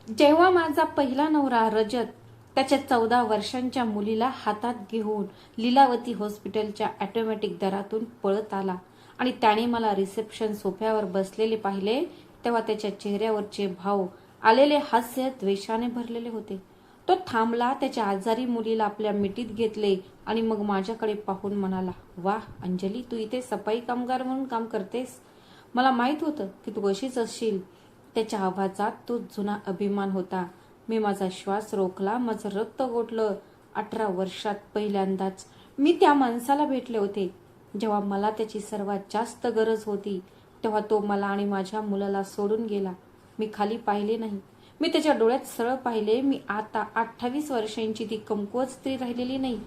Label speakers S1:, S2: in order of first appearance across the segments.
S1: जेव्हा माझा पहिला नवरा रजत त्याच्या 14 वर्षांच्या मुलीला हातात घेऊन लीलावती हॉस्पिटलच्या ऑटोमॅटिक दरातून पळत आला आणि त्याने मला रिसेप्शन सोफ्यावर बसलेले पाहिले, तेव्हा त्याच्या चेहऱ्यावरचे भाव आलेले हास्य द्वेषाने भरलेले होते. तो थांबला, त्याच्या आजारी मुलीला आपल्या मिठीत घेतले आणि मग माझ्याकडे पाहून म्हणाला, "वाह अंजली, तू इथे सफाई कामगार म्हणून काम करतेस. मला माहित होतं की तू अशीच असशील." त्याच्या आवाजात तो जुना अभिमान होता. मी माझा श्वास रोखला, माझं रक्त गोठलं. 18 वर्षात पहिल्यांदाच मी त्या माणसाला भेटले होते. जेव्हा मला त्याची सर्वात जास्त गरज होती, तेव्हा तो मला आणि माझ्या मुलाला सोडून गेला. मी खाली पाहिले नाही. मी त्याच्या डोळ्यात सरळ पाहिले. मी आता 28 वर्षांची ती कमकुवत स्त्री राहिलेली नाही,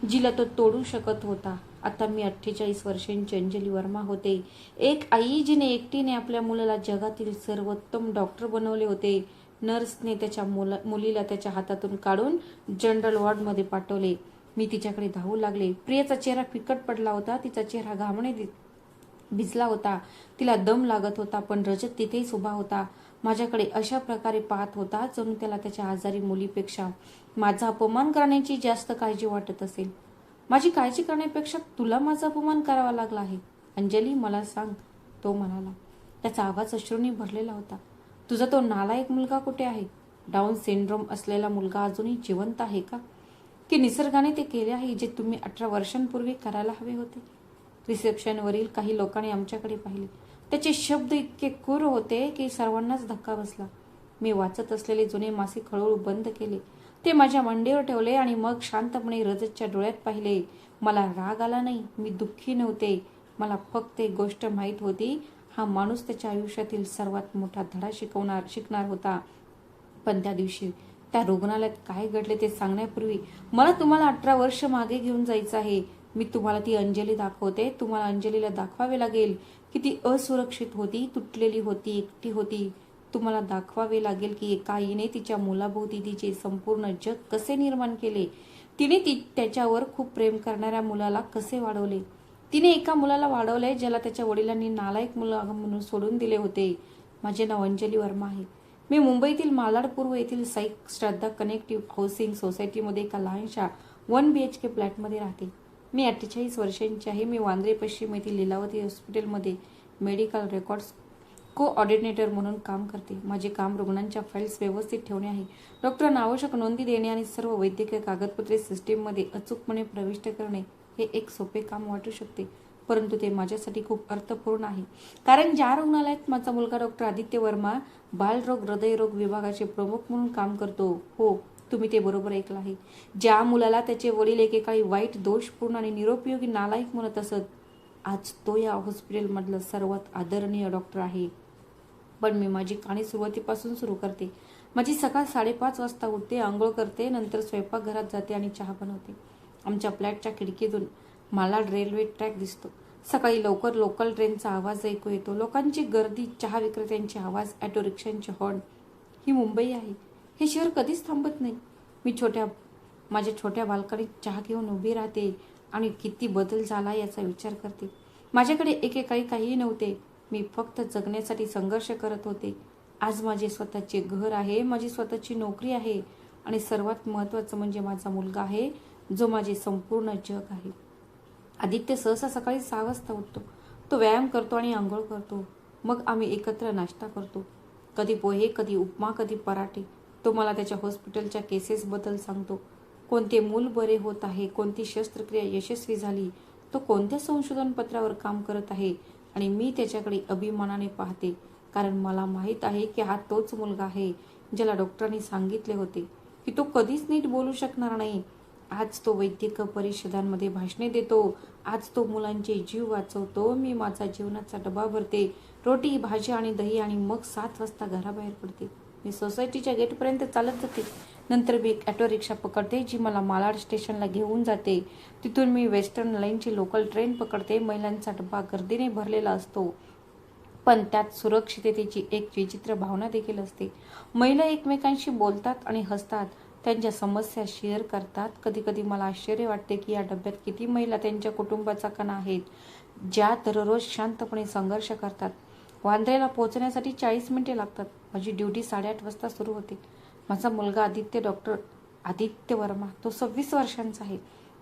S1: जिला तो तोडू शकत होता. आता मी 48 वर्षांची अंजली वर्मा होते. एक आई जिने एकटीने आपल्या मुलाला जगातील सर्वोत्तम डॉक्टर बनवले होते. नर्सने त्याच्या मुलीला त्याच्या हातातून काढून जनरल वॉर्डमध्ये पाठवले. मी तिच्याकडे धावू लागले. प्रियाचा चेहरा फिकट पडला होता. तिचा चेहरा घामाने भिजला होता. तिला दम लागत होता. पण रजत तिथेच उभा होता. माझ्याकडे अशा प्रकारे पाहत होता जणू त्याला त्याच्या आजारी मुलीपेक्षा माझा अपमान करण्याची जास्त काळजी वाटत असेल. माझी काळजी करण्यापेक्षा तुला माझा अपमान करावा लागला आहे अंजली, मला सांग, तो म्हणाला. त्याचा आवाज अश्रूंनी भरलेला होता. तुझा तो नालायक मुलगा कुठे आहे? डाऊन सिंड्रोम असलेला मुलगा अजूनही जिवंत आहे का? की निसर्गाने ते केले आहे जे तुम्ही 18 वर्षांपूर्वी करायला हवे होते? रिसेप्शनवरील काही लोकांनी आमच्याकडे पाहिले. त्याचे शब्द इतके क्रूर होते की सर्वांनाच धक्का बसला. मी वाचत असलेले जुने मासिक हळूहळू बंद केले. ते माझ्या मांडीवर ठेवले आणि मग शांतपणे रजतच्या डोळ्यात पाहिले. मला राग आला नाही, मी दुःखी नव्हते. मला फक्त एक गोष्ट माहीत होती, हा माणूस त्याच्या आयुष्यातील सर्वात मोठा धडा शिकणार होता. पण त्या दिवशी त्या रुग्णालयात काय घडले ते सांगण्यापूर्वी मला तुम्हाला 18 वर्ष मागे घेऊन जायचं आहे. मी तुम्हाला ती अंजली दाखवते. तुम्हाला अंजलीला दाखवावे लागेल की ती असुरक्षित होती, तुटलेली होती, एकटी होती. तुम्हाला दाखवावे लागेल की एका आईने तिच्या मुलाभोवती तिचे संपूर्ण जग कसे निर्माण केले. तिने त्याच्यावर खूप प्रेम करणाऱ्या मुलाला कसे वाढवले. तिने एका मुलाला वाढवले ज्याला त्याच्या वडिलांनी नालायक मुलगा म्हणून सोडून दिले होते. माझे नाव अंजली वर्मा आहे. मी मुंबईतील मालाड पूर्व येथील साई श्रद्धा कनेक्टिव्ह हाऊसिंग सोसायटीमध्ये एका लहानशा 1 BHK फ्लॅटमध्ये राहते. मी 48 वर्षांची आहे. मी वांद्रे पश्चिम येथील लीलावती हॉस्पिटलमध्ये मेडिकल रेकॉर्ड्स कोऑर्डिनेटर म्हणून काम करते. माझे काम रुग्णांच्या फाईल्स व्यवस्थित ठेवणे आहे. डॉक्टरांना आवश्यक नोंदी देणे आणि सर्व वैद्यकीय कागदपत्रे सिस्टीममध्ये अचूकपणे प्रविष्ट करणे हे एक सोपे काम वाटू शकते, परंतु ते माझ्यासाठी खूप अर्थपूर्ण आहे. कारण ज्या रुग्णालयात माझा मुलगा डॉक्टर आदित्य वर्मा बालरोग हृदयरोग विभागाचे प्रमुख म्हणून काम करतो, हो, तुम्ही ते बरोबर ऐकलं आहे, ज्या मुलाला त्याचे वडील एकेकाळी वाईट, दोषपूर्ण आणि निरुपयोगी नालायक म्हणत असत, आज तो या हॉस्पिटलमधला सर्वात आदरणीय डॉक्टर आहे. पण मी माझी कहाणी सुरुवातीपासून सुरू करते. माझी सकाळ 5:30 वाजता उठते, आंघोळ करते, नंतर स्वयंपाकघरात जाते आणि चहा बनवते. आमच्या फ्लॅटच्या खिडकीतून मालाड रेल्वे ट्रॅक दिसतो. सकाळी लवकर लोकल ट्रेनचा आवाज ऐकू येतो. लोकांची गर्दी, चहा विक्रेत्यांचे आवाज, ऑटो रिक्षांचे हॉर्न. ही मुंबई आहे. हे शहर कधीच थांबत नाही. मी माझ्या छोट्या बाल्कनीत चहा घेऊन उभी राहते आणि किती बदल झाला याचा विचार करते. माझ्याकडे एकेकाळी काहीही नव्हते. मी फक्त जगण्यासाठी संघर्ष करत होते. आज माझे स्वतःचे घर आहे, माझी स्वतःची नोकरी आहे आणि सर्वात महत्त्वाचं म्हणजे माझा मुलगा आहे, जो माझे संपूर्ण जग आहे. आदित्य सहसा सकाळी 6 वाजता उठतो. तो व्यायाम करतो आणि आंघोळ करतो. मग आम्ही एकत्र नाश्ता करतो. कधी पोहे, कधी उपमा, कधी पराठे. तो मला त्याच्या हॉस्पिटलच्या केसेसबद्दल सांगतो. कोणते मूल बरे होत आहे, कोणती शस्त्रक्रिया यशस्वी झाली, तो कोणत्या संशोधन पत्रावर काम करत आहे आणि मी त्याच्याकडे अभिमानाने पाहते. कारण मला माहीत आहे की हा तोच मुलगा आहे ज्याला डॉक्टरांनी सांगितले होते की तो कधीच नीट बोलू शकणार नाही. आज तो वैद्यकीय परिषदांमध्ये भाषणे देतो. आज तो मुलांचे जीव वाचवतो. मी माझा जीवनाचा डबा भरते, रोटी, भाजी आणि दही, आणि मग 7 वाजता घराबाहेर पडते. मी सोसायटीच्या गेटपर्यंत चालत जाते. नंतर मी एक ऑटो रिक्षा पकडते जी मला मालाड स्टेशनला घेऊन जाते. तिथून मी वेस्टर्न लाईनची लोकल ट्रेन पकडते. महिलांचा डबा गर्दीने भरलेला असतो, पण त्यात सुरक्षिततेची एक विचित्र भावना देखील असते. महिला एकमेकांशी बोलतात आणि हसतात, त्यांच्या समस्या शेअर करतात. कधी कधी मला आश्चर्य वाटते की या डब्यात किती महिला त्यांच्या कुटुंबाचा कणा आहेत, ज्या दररोज शांतपणे संघर्ष करतात. वांद्र्याला पोहोचण्यासाठी 40 मिनिटे लागतात. माझी ड्युटी 8:30 वाजता सुरू होते. माझा मुलगा डॉक्टर आदित्य वर्मा, तो 26 वर्षांचा आहे.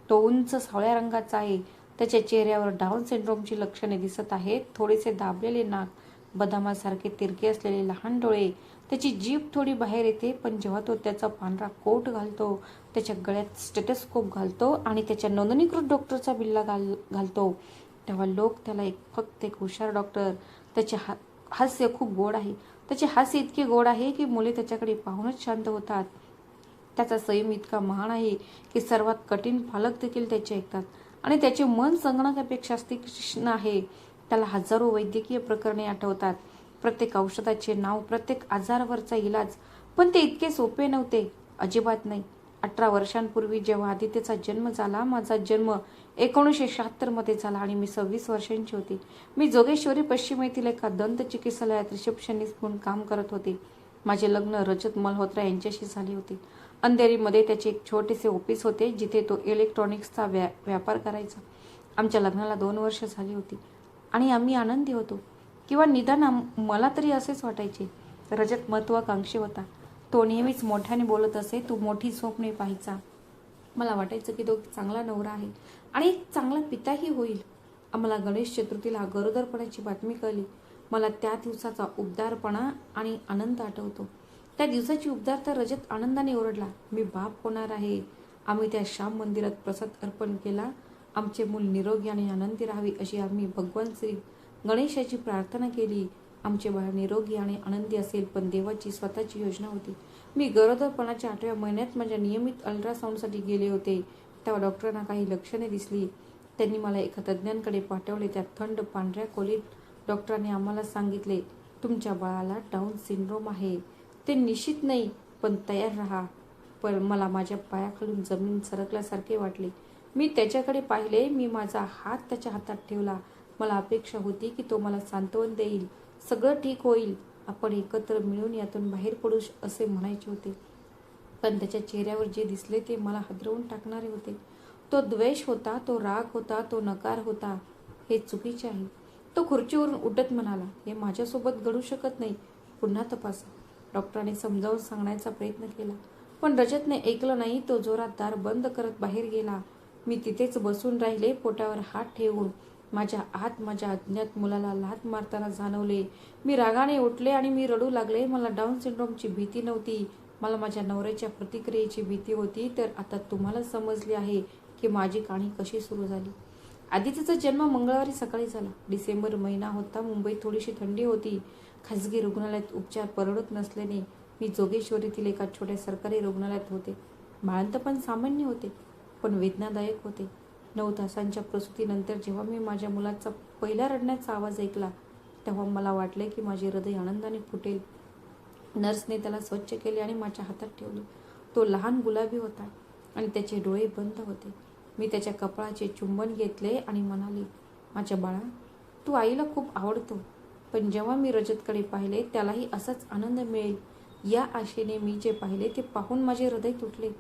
S1: तो उंच सावळ्या रंगाचा आहे. त्याच्या चेहऱ्यावर डाऊन सिंड्रोमची लक्षणे दिसत आहेत. थोडेसे दाबलेले नाक, बदामासारखे तिरके असलेले लहान डोळे, त्याची जीभ थोडी बाहेर येते. पण जेव्हा तो त्याचा पांढरा कोट घालतो, त्याच्या गळ्यात स्टेथोस्कोप घालतो आणि त्याच्या नोंदणीकृत डॉक्टरचा बिल्ला घालतो, तेव्हा लोक त्याला फक्त एक हुशार डॉक्टर. त्याचे हास्य खूप गोड आहे. त्याचे हास्य इतके गोड आहे की मुले त्याच्याकडे पाहूनच शांत होतात. त्याचा संयम इतका महान आहे की सर्वात कठीण पालक देखील त्याचे ऐकतात. आणि त्याचे मन संगणकापेक्षा तीक्ष्ण आहे. त्याला हजारो वैद्यकीय प्रकरणे आठवतात, प्रत्येक औषधाचे नाव, प्रत्येक आजारावरचा इलाज. पण ते इतके सोपे नव्हते, अजिबात नाही. 18 वर्षांपूर्वी जेव्हा आदित्यचा जन्म झाला, माझा जन्म 1976 मध्ये झाला आणि मी 26 वर्षांची होती. मी जोगेश्वरी पश्चिम येथील एका दंत चिकित्सालयात रिसेप्शनिस्ट म्हणून काम करत होते. माझे लग्न रजत मल्होत्रा यांच्याशी झाले होते. अंधेरीमध्ये त्याचे एक छोटेसे ऑफिस होते जिथे तो इलेक्ट्रॉनिक्सचा व्यापार करायचा. आमच्या लग्नाला 2 वर्ष झाली होती आणि आम्ही आनंदी होतो, किंवा निदान मला तरी असेच वाटायचे. रजत महत्वाकांक्षी होता. तो नेहमीच मोठ्याने बोलत असे. तू मोठी स्वप्ने पाहायचा. मला वाटायचं की तो चांगला नवरा आहे आणि एक चांगला पिताही होईल. आम्हाला गणेश चतुर्थीला गरोदरपणाची बातमी कळली. मला त्या दिवसाचा उबदारपणा आणि आनंद आठवतो. त्या दिवसाची उबदारता रजत आनंदाने ओरडला, मी बाप होणार आहे. आम्ही त्या श्याम मंदिरात प्रसाद अर्पण केला. आमचे मूल निरोगी आणि आनंदी राहावी अशी आम्ही भगवान श्री गणेशाची प्रार्थना केली. आमचे बाळ निरोगी आणि आनंदी असेल, पण देवाची स्वतःची योजना होती. मी गरोदरपणाच्या 8व्या महिन्यात माझ्या नियमित अल्ट्रासाऊंडसाठी गेले होते. तेव्हा डॉक्टरांना काही लक्षणे दिसली. त्यांनी मला एका तज्ज्ञांकडे पाठवले. त्या थंड पांढऱ्या खोलीत डॉक्टरांनी आम्हाला सांगितले, तुमच्या बाळाला डाऊन सिंड्रोम आहे. ते निश्चित नाही, पण तयार राहा. पण मला माझ्या पायाखालून जमीन सरकल्यासारखे वाटले. मी त्याच्याकडे पाहिले. मी माझा हात त्याच्या हातात ठेवला. मला अपेक्षा होती की तो मला सांत्वन देईल. सगळं ठीक होईल. आपण एकत्र मिळून यातून बाहेर पडू असे म्हणायचे होते. पण त्याच्या चेहऱ्यावर जे दिसले ते मला हादरवून टाकणारे होते. तो द्वेष होता, तो राग होता, तो नकार होता. हे चुकीचे आहे. तो खुर्चीवरून उठत म्हणाला, हे माझ्यासोबत घडू शकत नाही. पुन्हा तपासा. डॉक्टरांनी समजावून सांगण्याचा प्रयत्न केला, पण रजतने ऐकलं नाही. तो जोरात दार बंद करत बाहेर गेला. मी तिथेच बसून राहिले, पोटावर हात ठेवून. माझ्या अज्ञात मुलाला लाथ मारताना जाणवले. मी रागाने उठले आणि मी रडू लागले. मला डाऊन सिंड्रोमची भीती नव्हती, मला माझ्या नवऱ्याच्या प्रतिक्रियेची भीती होती. तर आता तुम्हाला समजले आहे की माझी कहाणी कशी सुरू झाली. आदित्यचा जन्म मंगळवारी सकाळी झाला. डिसेंबर महिना होता. मुंबईत थोडीशी थंडी होती. खासगी रुग्णालयात उपचार परवडत नसल्याने मी जोगेश्वरीतील एका छोट्या सरकारी रुग्णालयात होते. बाळंत पण सामान्य होते, पण वेदनादायक होते. 9 तासांच्या प्रसूतीनंतर जेव्हा मी माझ्या मुलाचा पहिला रडण्याचा आवाज ऐकला, तेव्हा मला वाटले की माझे हृदय आनंदाने फुटेल. नर्सने त्याला स्वच्छ केले आणि माझ्या हातात ठेवले. तो लहान गुलाबी होता आणि त्याचे डोळे बंद होते. मी त्याच्या कपाळाचे चुंबन घेतले आणि म्हणाले, माझ्या बाळा, तू आईला खूप आवडतो. पण जेव्हा मी रजतकडे पाहिले, त्यालाही असाच आनंद मिळेल या आशेने मी जे पाहिले ते पाहून माझे हृदय तुटले.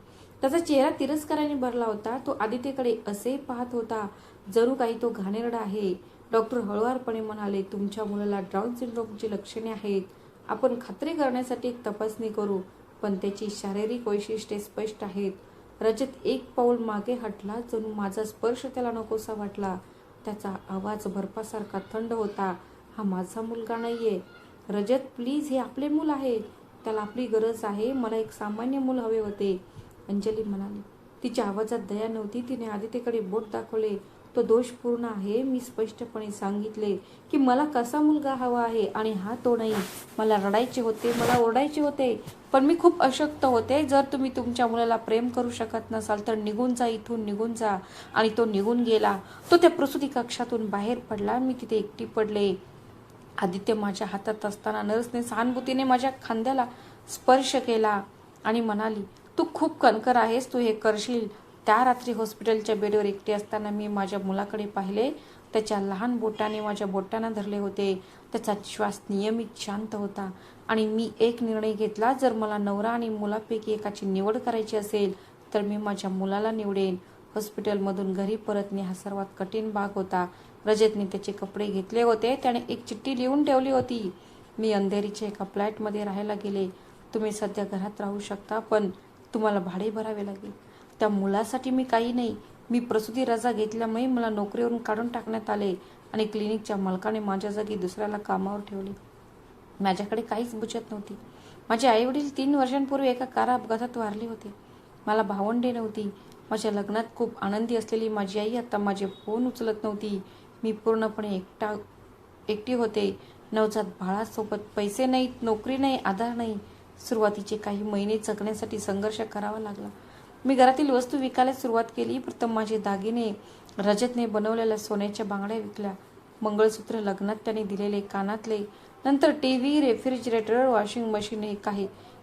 S1: त्याचा चेहरा तिरस्काराने भरला होता. तो आदित्यकडे असे पाहत होता जणू काही तो घाणेरडा आहे. डॉक्टर हळुवारपणे म्हणाले, तुमच्या मुलाला डाऊन सिंड्रोमची लक्षणे आहेत. आपण खात्री करण्यासाठी एक तपासणी करू, पण त्याची शारीरिक वैशिष्ट्ये स्पष्ट आहेत. रजत एक पाऊल मागे हटला. जणू माझा स्पर्श त्याला नकोसा वाटला. त्याचा आवाज बर्फासारखा थंड होता. हा माझा मुलगा नाहीये. रजत, प्लीज, हे आपले मूल आहे. त्याला आपली गरज आहे. मला एक सामान्य मूल हवे होते, अंजली म्हणाली. तिच्या आवाजात दया नव्हती. तिने आदित्यकडे बोट दाखवले. तो दोषपूर्ण आहे. मी स्पष्टपणे सांगितले की मला कसा मुलगा हवा आहे आणि हा तो नाही. मला रडायचे होते, मला ओरडायचे होते, पण मी खूप अशक्त होते. जर तुम्ही तुमच्या मुलाला प्रेम करू शकत नसाल तर निघून जा, इथून निघून जा. आणि तो निघून गेला. तो त्या प्रसूती कक्षातून बाहेर पडला. मी तिथे एकटी पडले. आदित्य माझ्या हातात असताना नर्सने सहानुभूतीने माझ्या खांद्याला स्पर्श केला आणि म्हणाली, तू खूप कणखर आहेस, तू हे करशील. त्या रात्री हॉस्पिटलच्या बेडवर एकटे असताना मी माझ्या मुलाकडे पाहिले. त्याच्या लहान बोटाने माझ्या बोटांना धरले होते. त्याचा श्वास नियमित शांत होता. आणि मी एक निर्णय घेतला, जर मला नवरा आणि मुलापैकी एकाची निवड करायची असेल तर मी माझ्या मुलाला निवडेन. हॉस्पिटलमधून घरी परतणे हा सर्वात कठीण भाग होता. रजतने त्याचे कपडे घेतले होते. त्याने एक चिठ्ठी लिहून ठेवली होती. मी अंधेरीच्या एका फ्लॅटमध्ये राहायला गेले. तुम्ही सध्या घरात राहू शकता, पण तुम्हाला भाडे भरावे लागेल. त्या मुलासाठी मी काही नाही. मी प्रसूती रजा घेतल्यामुळे मला नोकरीवरून काढून टाकण्यात आले आणि क्लिनिकच्या मालकाने माझ्या जागी दुसऱ्याला कामावर ठेवले. माझ्याकडे काहीच बचत नव्हती. माझे आईवडील 3 वर्षांपूर्वी एका कार अपघातात वारले होते. मला भावंडे नव्हती. माझ्या लग्नात खूप आनंदी असलेली माझी आई आता माझे फोन उचलत नव्हती. मी पूर्णपणे एकटी होते. नवजात बाळासोबत पैसे नाहीत, नोकरी नाही, आधार नाही. सुरुवातीचे काही महिने जगण्यासाठी संघर्ष करावा लागला. मी घरातील वस्तू विकायला सुरुवात केली. प्रथम माझे दागिने, रजतने बनवलेल्या सोन्याच्या बांगड्या विकल्या. मंगळसूत्र, लग्नात त्याने दिलेले कानातले, नंतर टीव्ही, रेफ्रिजरेटर, वॉशिंग मशीन,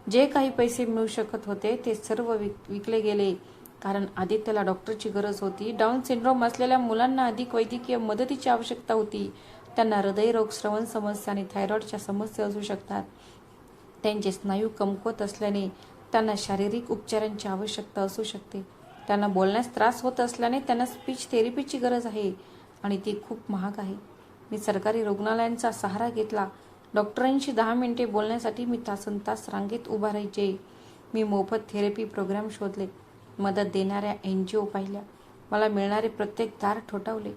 S1: जे काही पैसे मिळू शकत होते ते सर्व विकले गेले. कारण आदित्यला डॉक्टरची गरज होती. डाऊन सिंड्रोम असलेल्या मुलांना अधिक वैद्यकीय मदतीची आवश्यकता होती. त्यांना हृदयरोग, श्रवण समस्या आणि थायरॉइडच्या समस्या असू शकतात. त्यांचे स्नायू कमकुवत असल्याने त्यांना शारीरिक उपचारांची आवश्यकता असू शकते. त्यांना बोलण्यास त्रास होत असल्याने त्यांना स्पीच थेरपीची गरज आहे आणि ती खूप महाग आहे. मी सरकारी रुग्णालयांचा सहारा घेतला. डॉक्टरांशी 10 मिनिटे बोलण्यासाठी मी तासनतास रांगेत उभा राहायचे. मी मोफत थेरपी प्रोग्राम शोधले. मदत देणाऱ्या NGO पाहिल्या. मला मिळणारे प्रत्येक दार ठोठावले.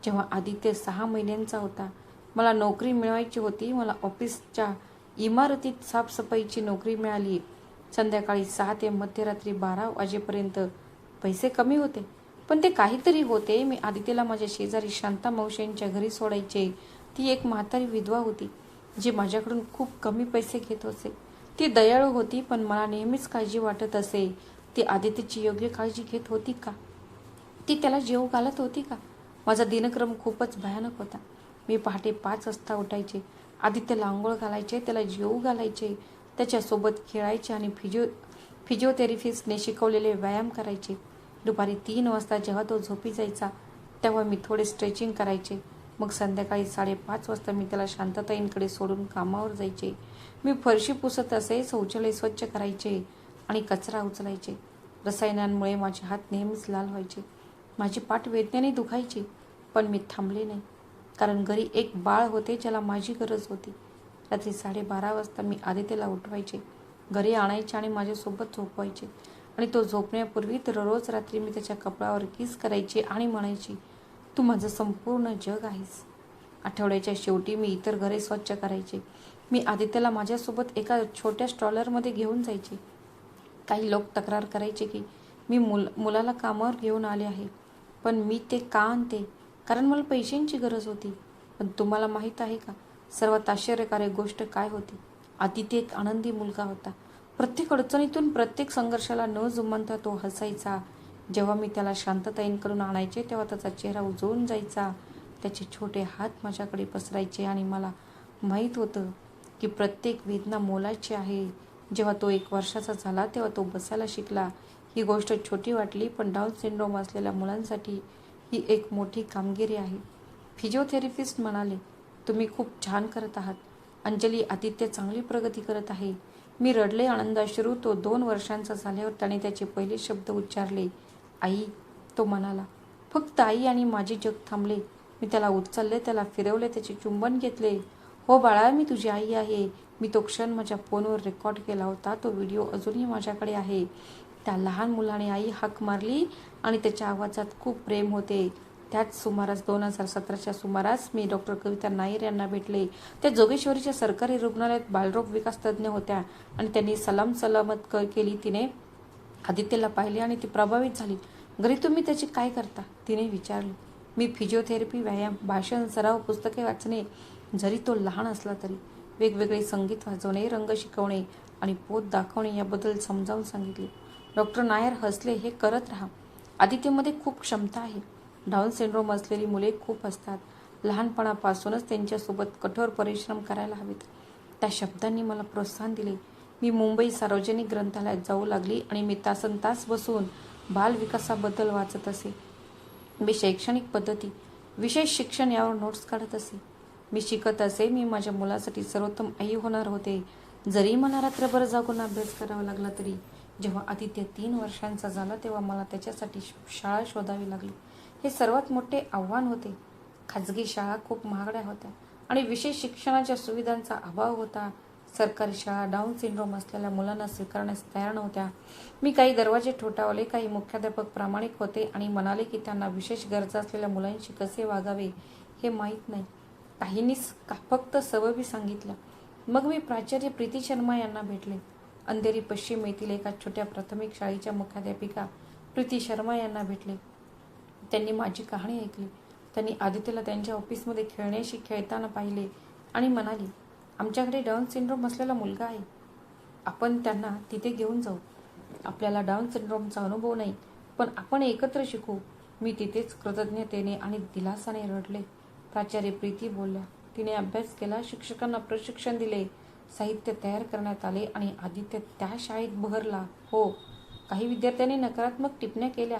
S1: जेव्हा आदित्य 6 महिन्यांचा होता, मला नोकरी मिळवायची होती. मला ऑफिसच्या इमारतीत साफसफाईची नोकरी मिळाली. संध्याकाळी 6 ते मध्यरात्री 12 वाजेपर्यंत. पैसे कमी होते, पण ते काहीतरी होते. मी आदित्यला माझ्या शेजारी शांता मावशी यांच्या घरी सोडायचे. ती एक म्हातारी विधवा होती, जी माझ्याकडून खूप कमी पैसे घेत असे. ती दयाळू होती, पण मला नेहमीच काळजी वाटत असे. ती आदित्यची योग्य काळजी घेत होती का? ती त्याला जेवू घालत होती का? माझा दिनक्रम खूपच भयानक होता. मी पहाटे 5 वाजता उठायचे. आदित्यला आंघोळ घालायचे, त्याला जेवू घालायचे, त्याच्यासोबत खेळायचे आणि फिजिओथेरपिस्टने शिकवलेले व्यायाम करायचे. दुपारी 3 वाजता जेव्हा तो झोपी जायचा, तेव्हा मी थोडे स्ट्रेचिंग करायचे. मग संध्याकाळी 5:30 वाजता मी त्याला शांतताईंकडे सोडून कामावर जायचे. मी फरशी पुसत असे, शौचालय स्वच्छ करायचे आणि कचरा उचलायचे. रसायनांमुळे माझे हात नेहमीच लाल व्हायचे. माझी पाठ वेदनेने दुखायची, पण मी थांबले नाही, कारण घरी एक बाळ होते ज्याला माझी गरज होती. रात्री 12:30 वाजता मी आदित्यला उठवायचे, घरी आणायचे आणि माझ्यासोबत झोपवायचे. आणि तो झोपण्यापूर्वी दररोज रात्री मी त्याच्या कपाळावर किस करायची आणि म्हणायची, तू माझं संपूर्ण जग आहेस. आठवड्याच्या शेवटी मी इतर घरे स्वच्छ करायचे. मी आदित्यला माझ्यासोबत एका छोट्या स्ट्रॉलरमध्ये घेऊन जायचे. काही लोक तक्रार करायचे की मी मुलाला कामावर घेऊन आले आहे, पण मी ते का आणते? कारण मला पैशांची गरज होती. पण तुम्हाला माहीत आहे का, सर्वात आश्चर्यकारक गोष्ट काय होती? आदित्य एक आनंदी मुलगा होता. प्रत्येक अडचणीतून, प्रत्येक संघर्षाला न जुमानता तो हसायचा. जेव्हा मी त्याला शांतताईंकडून आणायचे, तेव्हा त्याचा चेहरा उजळून जायचा. त्याचे छोटे हात माझ्याकडे पसरायचे आणि मला माहीत होतं की प्रत्येक वेदना मोलाची आहे. जेव्हा तो 1 वर्षाचा झाला, तेव्हा तो बसायला शिकला. ही गोष्ट छोटी वाटली, पण डाऊन सिंड्रोम असलेल्या मुलांसाठी ही एक मोठी कामगिरी आहे. फिजिओथेरपिस्ट म्हणाले, तुम्ही खूप छान करत आहात. अंजली, आदित्य चांगली प्रगती करत आहे. मी रडले आनंदाश्रू. तो 2 वर्षांचा झाल्यावर त्याने त्याचे पहिले शब्द उच्चारले, आई. तो म्हणाला. फक्त आई, आणि माझे जग थांबले. मी त्याला उचलले, त्याला फिरवले, त्याचे चुंबन घेतले. हो बाळा, मी तुझी आई आहे. मी तो क्षण माझ्या फोनवर रेकॉर्ड केला होता. तो व्हिडिओ अजूनही माझ्याकडे आहे. त्या लहान मुलाने आई हाक मारली आणि त्याच्या आवाजात खूप प्रेम होते. त्याच सुमारास 2017च्या सुमारास मी डॉक्टर कविता नायर यांना भेटले. त्या जोगेश्वरीच्या सरकारी रुग्णालयात बालरोग विकास तज्ज्ञ होत्या आणि त्यांनी सलामत केली. तिने आदित्यला पाहिले आणि ती प्रभावित झाली. घरी तुम्ही त्याचे काय करता? तिने विचारले. मी फिजिओथेरपी, व्यायाम, भाषण, सराव, पुस्तके वाचणे, जरी तो लहान असला तरी, वेगवेगळे संगीत वाजवणे, रंग शिकवणे आणि पोत दाखवणे याबद्दल समजावून सांगितले. डॉक्टर नायर हसले. हे करत राहा. आदित्यमध्ये खूप क्षमता आहे. डाऊन सिंड्रोम असलेली मुले खूप असतात. लहानपणापासूनच त्यांच्यासोबत कठोर परिश्रम करायला हवेत. त्या शब्दांनी मला प्रोत्साहन दिले. मी मुंबई सार्वजनिक ग्रंथालयात जाऊ लागली आणि मी तासनतास बसून बालविकासाबद्दल वाचत असे. मी शैक्षणिक पद्धती, विशेष शिक्षण यावर नोट्स काढत असे. मी शिकत असे. मी माझ्या मुलासाठी सर्वोत्तम आई होणार होते. जरी मला रात्रभर जागून अभ्यास करावा लागला तरी जेव्हा आदित्य 3 वर्षांचा झाला तेव्हा मला त्याच्यासाठी शाळा शोधावी लागली. हे सर्वात मोठे आव्हान होते. खाजगी शाळा खूप महागड्या होत्या आणि विशेष शिक्षणाच्या सुविधांचा अभाव होता. सरकारी शाळा डाऊन सिंड्रोम असलेल्या मुलांना स्वीकारण्यास तयार नव्हत्या. मी काही दरवाजे ठोठावले. काही मुख्याध्यापक प्रामाणिक होते आणि म्हणाले की त्यांना विशेष गरजा असलेल्या मुलांशी कसे वागावे हे माहीत नाही. काहींनी फक्त सबबी सांगितल्या. मग मी प्राचार्य प्रीती शर्मा यांना भेटले. अंधेरी पश्चिम येथील एका छोट्या प्राथमिक शाळेच्या मुख्याध्यापिका प्रीती शर्मा यांना भेटले. त्यांनी माझी कहाणी ऐकली. त्यांनी आदित्यला त्यांच्या ऑफिसमध्ये खेळण्याशी खेळताना पाहिले आणि म्हणाली, आमच्याकडे डाऊन सिंड्रोम असलेला मुलगा आहे. आपण त्यांना तिथे घेऊन जाऊ. आपल्याला डाऊन सिंड्रोमचा अनुभव नाही, पण आपण एकत्र शिकू. मी तिथेच कृतज्ञतेने आणि दिलासाने रडले. प्राचार्य प्रीती बोलल्या. तिने अभ्यास केला, शिक्षकांना प्रशिक्षण दिले, साहित्य तयार करण्यात आले आणि आदित्य त्या शाळेत बहरला. हो, काही विद्यार्थ्यांनी नकारात्मक टिप्पण्या केल्या.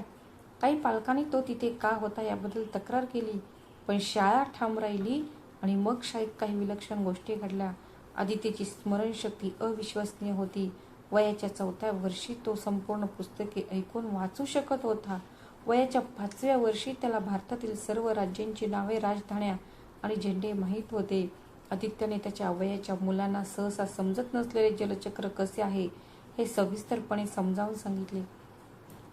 S1: काही पालकांनी तो तिथे का होता याबद्दल तक्रार केली. पण शाळा ठाम राहिली आणि मग शाळेत काही विलक्षण गोष्टी घडल्या. आदित्यची स्मरणशक्ती अविश्वसनीय होती. वयाच्या 4थ्या वर्षी तो संपूर्ण पुस्तके ऐकून वाचू शकत होता. वयाच्या 5व्या वर्षी त्याला भारतातील सर्व राज्यांची नावे, राजधान्या आणि झेंडे माहीत होते. आदित्यने त्याच्या वयाच्या मुलांना सहसा समजत नसलेले जलचक्र कसे आहे हे सविस्तरपणे समजावून सांगितले.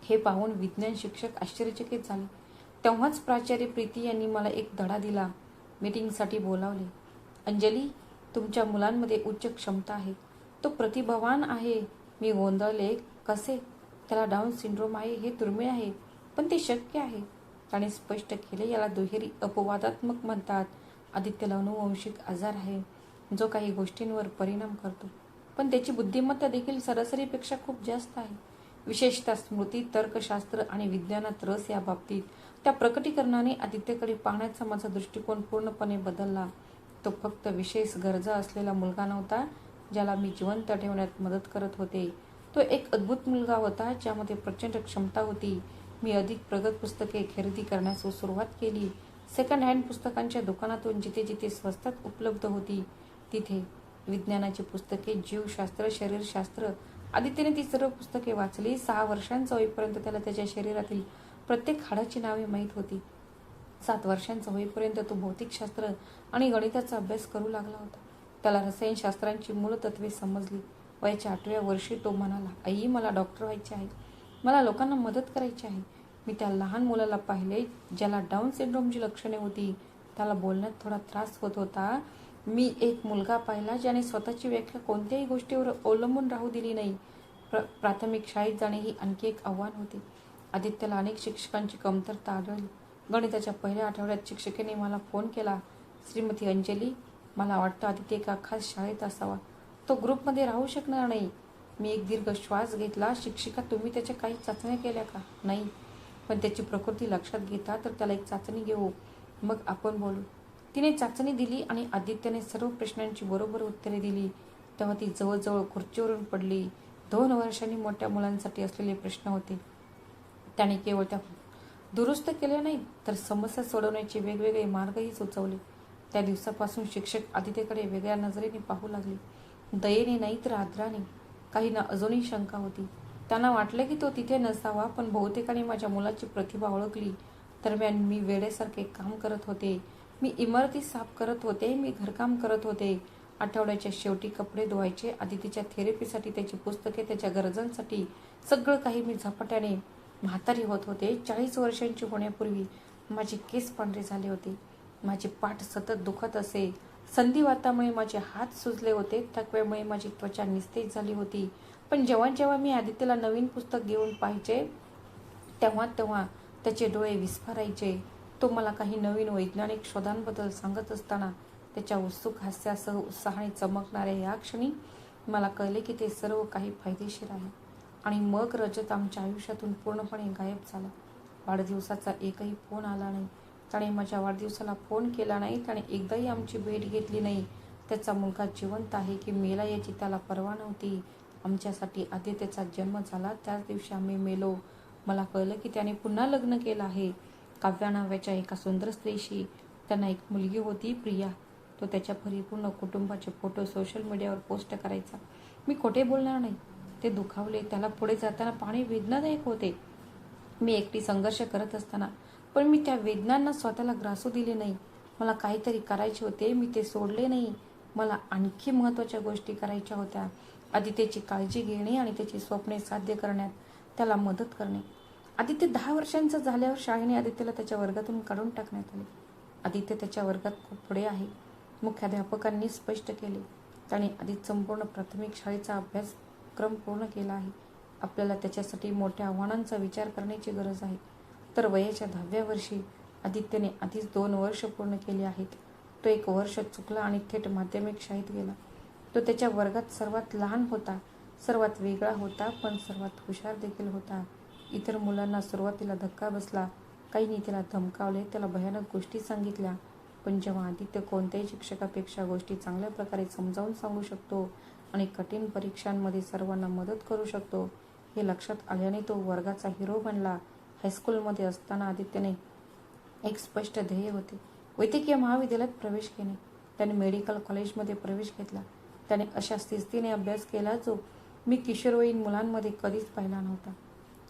S1: हे पाहून विज्ञान शिक्षक आश्चर्यचकित झाले. तेव्हाच प्राचार्य प्रीती यांनी मला एक धडा दिला. मीटिंगसाठी बोलावले. अंजली, तुमच्या मुलांमध्ये उच्च क्षमता आहे. तो प्रतिभावान आहे. मी गोंधळले. कसे? त्याला डाऊन सिंड्रोम आहे हे दुर्मिळ आहे, पण ते शक्य आहे. त्याने स्पष्ट केले. याला दुहेरी अपवादात्मक म्हणतात. आदित्यला अनुवंशिक आजार आहे जो काही गोष्टींवर परिणाम करतो, पण त्याची बुद्धिमत्ता देखील सरासरीपेक्षा खूप जास्त आहे. विशेषतः स्मृती, तर्कशास्त्र आणि विज्ञानात रस. या बाबतीत त्या प्रकटीकरणाने आदित्यकडे पाहण्याचा माझा दृष्टिकोन पूर्णपणे बदलला. तो फक्त विशेष गरजा असलेला मुलगा नव्हता ज्याला मी जिवंत ठेवण्यात मदत करत होते. तो एक अद्भुत मुलगा होता ज्यामध्ये प्रचंड क्षमता होती. मी अधिक प्रगत पुस्तके खरेदी करण्यास सुरुवात केली. सेकंड हँड पुस्तकांच्या दुकानातून जिथे जिथे स्वस्तात उपलब्ध होती तिथे विज्ञानाची पुस्तके, जीवशास्त्र, शरीरशास्त्र. आदित्यने ती सर्व पुस्तके वाचली. 6 वर्षांचा होईपर्यंत त्याला त्याच्या शरीरातील प्रत्येक हाडाची नावे माहीत होती. 7 वर्षांचा होईपर्यंत तो भौतिकशास्त्र आणि गणिताचा अभ्यास करू लागला होता. त्याला रसायनशास्त्रांची मूलतत्वे समजली. वयाच्या 8व्या वर्षी तो म्हणाला, आई, मला डॉक्टर व्हायचे आहे. मला लोकांना मदत करायची आहे. मी त्या लहान मुलाला पाहिले ज्याला डाऊन सिंड्रोमची लक्षणे होती. त्याला बोलण्यात थोडा त्रास होत होता. मी एक मुलगा पाहिला ज्याने स्वतःची व्याख्या कोणत्याही गोष्टीवर अवलंबून राहू दिली नाही. प्राथमिक शाळेत जाणे ही आणखी एक आव्हान होते. आदित्यला अनेक शिक्षकांची कमतरता आढळली. गणिताच्या पहिल्या आठवड्यात शिक्षिकेने मला फोन केला. श्रीमती अंजली, मला वाटतं आदित्य एका खास शाळेत असावा. तो ग्रुपमध्ये राहू शकणार नाही. मी एक दीर्घ श्वास घेतला. शिक्षिका, तुम्ही त्याच्या काही चाचण्या केल्या का? नाही, पण त्याची प्रकृती लक्षात घेता तर त्याला एक चाचणी घेऊ, मग आपण बोलू. तिने चाचणी दिली आणि आदित्यने सर्व प्रश्नांची बरोबर उत्तरे दिली. तेव्हा ती जवळजवळ खुर्चीवरून पडली. 2 वर्षांनी मोठ्या मुलांसाठी असलेले प्रश्न होते. त्याने केवळ त्या दुरुस्त केले नाही तर समस्या सोडवण्याचे वेगवेगळे मार्गही सुचवले. त्या दिवसापासून शिक्षक आदित्यकडे वेगळ्या नजरेने पाहू लागले. दयेने नाही तर आदराने. काहींना अजूनही शंका होती. त्यांना वाटलं की तो तिथे नसावा, पण बहुतेकाने माझ्या मुलाची प्रतिभा ओळखली. दरम्यान मी वेडेसारखे काम करत होते. मी इमारती साफ करत होते. मी घरकाम करत होते. आठवड्याच्या शेवटी कपडे धुवायचे. आदितीच्या थेरपीसाठी, त्याची पुस्तके, त्याच्या गरजांसाठी सगळं काही मी झपाट्याने म्हातारी होत होते. 40 वर्षांची होण्यापूर्वी माझे केस पांढरे झाले होते. माझी पाठ सतत दुखत असे. संधिवातामुळे माझे हात सुजले होते. थकव्यामुळे माझी त्वचा निस्तेज झाली होती. पण जेव्हा जेव्हा मी आदित्यला नवीन पुस्तक घेऊन पाहायचे तेव्हा तेव्हा त्याचे डोळे विस्फारायचे. तो मला काही नवीन वैज्ञानिक शोधांबद्दल सांगत असताना त्याच्या उत्सुक हास्यासह उत्साहाने चमकणाऱ्या या क्षणी मला कळले की ते सर्व काही फायदेशीर आहे. आणि मग रजत आमच्या आयुष्यातून पूर्णपणे गायब झाला. वाढदिवसाचा एकही फोन आला नाही. त्याने माझ्या वाढदिवसाला फोन केला नाही. त्याने एकदाही आमची भेट घेतली नाही. त्याचा मुलगा जिवंत आहे की मेला याची त्याला पर्वा नव्हती. आमच्यासाठी आदित्यचा जन्म झाला त्याच दिवशी आम्ही मेलो. मला कळलं की त्याने पुन्हा लग्न केलं आहे, काव्या नावाच्या एका सुंदर स्त्रीशी. त्यांना एक मुलगी होती, प्रिया. तो त्याच्या परिपूर्ण कुटुंबाचे फोटो सोशल मीडियावर पोस्ट करायचा. मी खोटे बोलणार नाही. ते दुखावले. त्याला पुढे जाताना पाहणे वेदनादायक होते. मी एकटी संघर्ष करत असताना पण मी त्या वेदनांना स्वतःला ग्रासू दिले नाही. मला काहीतरी करायचे होते, मी ते सोडले नाही. मला आणखी महत्त्वाच्या गोष्टी करायच्या होत्या. आदित्यची काळजी घेणे आणि त्याची स्वप्ने साध्य करण्यात त्याला मदत करणे. आदित्य 10 वर्षांचा झाल्यावर शाळेने आदित्यला त्याच्या वर्गातून काढून टाकण्यात आले. आदित्य त्याच्या वर्गात खूप पुढे आहे, मुख्याध्यापकांनी स्पष्ट केले. त्याने आधी संपूर्ण प्राथमिक शाळेचा अभ्यासक्रम पूर्ण केला आहे. आपल्याला त्याच्यासाठी मोठ्या आव्हानांचा विचार करण्याची गरज आहे. तर वयाच्या 10व्या वर्षी आदित्यने आधीच 2 वर्ष पूर्ण केली आहेत. तो 1 वर्ष चुकला आणि थेट माध्यमिक शाळेत गेला. तो त्याच्या वर्गात सर्वात लहान होता, सर्वात वेगळा होता, पण सर्वात हुशार देखील होता. इतर मुलांना सुरुवातीला धक्का बसला. काहींनी त्याला धमकावले, त्याला भयानक गोष्टी सांगितल्या. पण जेव्हा आदित्य कोणत्याही शिक्षकापेक्षा गोष्टी चांगल्या प्रकारे समजावून सांगू शकतो आणि कठीण परीक्षांमध्ये सर्वांना मदत करू शकतो, हे लक्षात आल्याने तो वर्गाचा हिरो बनला. हायस्कूलमध्ये असताना आदित्यने एक स्पष्ट ध्येय होते, वैद्यकीय महाविद्यालयात प्रवेश घेणे. त्याने मेडिकल कॉलेजमध्ये प्रवेश घेतला. त्याने अशा शिस्तीने अभ्यास केला जो मी किशोरवयीन मुलांमध्ये कधीच पाहिला नव्हता.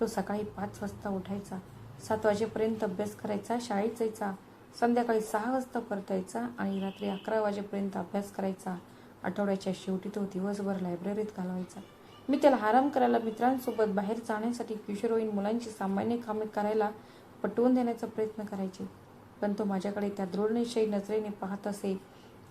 S1: तो सकाळी 5 वाजता उठायचा, 7 वाजेपर्यंत अभ्यास करायचा, शाळेत जायचा, संध्याकाळी 6 वाजता परतायचा आणि रात्री 11 वाजेपर्यंत अभ्यास करायचा. आठवड्याच्या शेवटी तो दिवसभर लायब्ररीत घालवायचा. मी त्याला आराम करायला, मित्रांसोबत बाहेर जाण्यासाठी, किशोरवयीन मुलांची सामान्य कामे करायला पटवून देण्याचा प्रयत्न करायचे. पण तो माझ्याकडे त्या दृढनिश्चयी नजरेने पाहत असे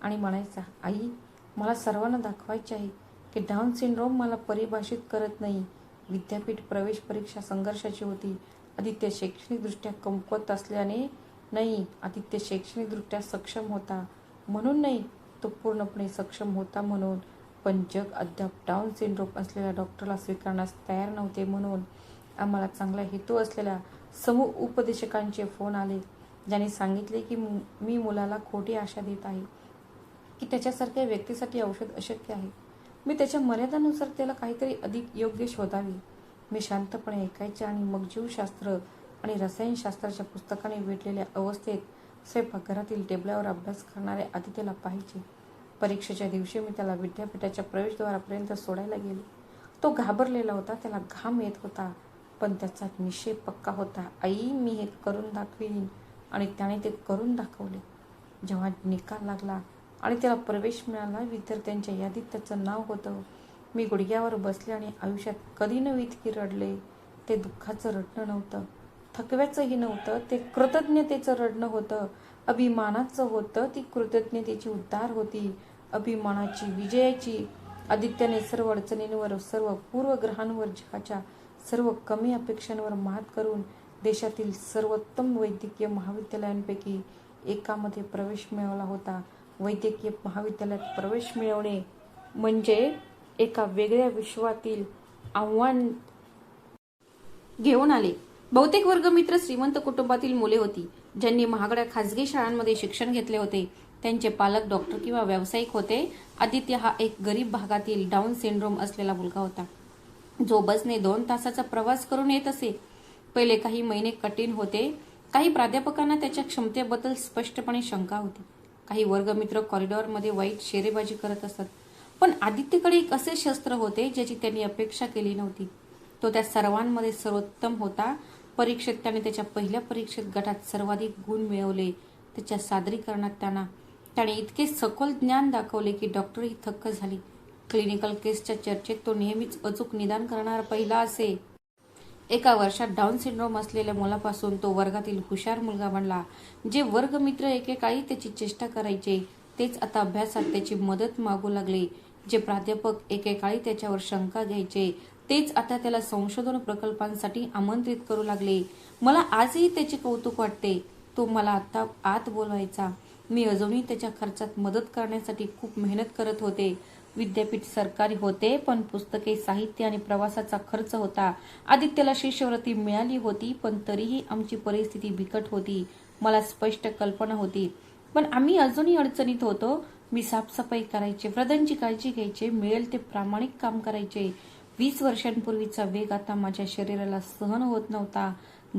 S1: आणि म्हणायचा, आई, मला सर्वांना दाखवायचे आहे की डाऊन सिंड्रोम मला परिभाषित करत नाही. विद्यापीठ प्रवेश परीक्षा संघर्षाची होती. आदित्य शैक्षणिकदृष्ट्या कमकुवत असल्याने नाही, आदित्य शैक्षणिकदृष्ट्या सक्षम होता म्हणून नाही, तो पूर्णपणे सक्षम होता म्हणून. पण जग अद्याप डाऊन सिंड्रोम असलेल्या डॉक्टरला स्वीकारण्यास तयार नव्हते म्हणून. आम्हाला चांगला हेतू असलेल्या समुपदेशकांचे फोन आले, ज्यांनी सांगितले की मी मुलाला खोटी आशा देत आहे, की त्याच्यासारख्या व्यक्तीसाठी औषध अशक्य आहे. मी त्याच्या मर्यादानुसार त्याला काहीतरी अधिक योग्य शोधावे. मी शांतपणे ऐकायचे आणि मग जीवशास्त्र आणि रसायनशास्त्राच्या पुस्तकाने वेढलेल्या अवस्थेत स्वयंपाकघरातील टेबलावर अभ्यास करणाऱ्या आदित्यला पाहायचे. परीक्षेच्या दिवशी मी त्याला विद्यापीठाच्या प्रवेशद्वारापर्यंत सोडायला गेले. तो घाबरलेला होता, त्याला घाम येत होता, पण त्याचा निश्चय पक्का होता, आई, मी हे करून दाखवीन. आणि त्याने ते करून दाखवले. जेव्हा निकाल लागला आणि त्याला प्रवेश मिळाला, विद्यार्थ्यांच्या यादीत त्याचं नाव होतं. मी गुडघ्यावर बसले आणि आयुष्यात कधी नव्हे इतकी रडले. ते दुःखाचं रडणं नव्हतं, थकव्याचंही नव्हतं, ते कृतज्ञतेचं रडणं होतं, अभिमानाचं होतं. ती कृतज्ञतेची उद्धार होती, अभिमानाची, विजयाची. आदित्यने सर्व अडचणींवर, सर्व पूर्वग्रहांवर, जगाच्या सर्व कमी अपेक्षांवर मात करून देशातील सर्वोत्तम वैद्यकीय महाविद्यालयांपैकी एकामध्ये प्रवेश मिळवला होता. वैद्यकीय महाविद्यालयात प्रवेश मिळवणे म्हणजे एका वेगळ्या विश्वातील आव्हान घेऊन आले. बहुतेक वर्गमित्र श्रीमंत कुटुंबातील मुले होती, ज्यांनी महागड्या खाजगी शाळांमध्ये शिक्षण घेतले होते. त्यांचे पालक डॉक्टर किंवा व्यावसायिक होते. आदित्य हा एक गरीब भागातील डाऊन सिंड्रोम असलेला मुलगा होता, जो बसने 2 तासाचा प्रवास करून येत असे. पहिले काही महिने कठीण होते. काही प्राध्यापकांना त्याच्या क्षमतेबद्दल स्पष्टपणे शंका होती. काही वर्गमित्र कॉरिडॉरमध्ये वाईट शेरेबाजी करत असत. पण आदित्यकडे एक असे शस्त्र होते ज्याची त्यांनी अपेक्षा केली नव्हती. तो त्या सर्वांमध्ये सर्वोत्तम होता. परीक्षेत त्याने त्याच्या पहिल्या परीक्षेत गटात सर्वाधिक गुण मिळवले. त्याच्या सादरीकरणात त्याने इतके सखोल ज्ञान दाखवले की डॉक्टरही थक्क झाली. क्लिनिकल केसच्या चर्चेत तो नेहमीच अचूक निदान करणारा पहिला असे. एका वर्षात डाऊन सिंड्रोम असलेल्या मुलापासून तो वर्गातील हुशार मुलगा बनला. जे वर्गमित्र एकेकाळी त्याची चेष्टा करायचे, तेच आता अभ्यासात त्याची मदत मागू लागले. जे प्राध्यापक एकेकाळी त्याच्यावर शंका घ्यायचे, तेच आता त्याला संशोधन प्रकल्पांसाठी आमंत्रित करू लागले. मला आजही त्याचे कौतुक वाटते. तो मला आता आत बोलवायचा. मी अजूनही त्याच्या खर्चात मदत करण्यासाठी खूप मेहनत करत होते. विद्यापीठ सरकारी होते, पण पुस्तके, साहित्य आणि प्रवासाचा खर्च होता. आदित्यला शिष्यवृत्ती मिळाली होती, पण तरीही आमची परिस्थिती बिकट होती. मला स्पष्ट कल्पना होती, पण आम्ही अजूनही अडचणीत होतो. मी साफसफाई करायचे, वृद्धांची काळजी घ्यायचे, मिळेल ते प्रामाणिक काम करायचे. 20 वर्षांपूर्वीचा वेग आता माझ्या शरीराला सहन होत नव्हता.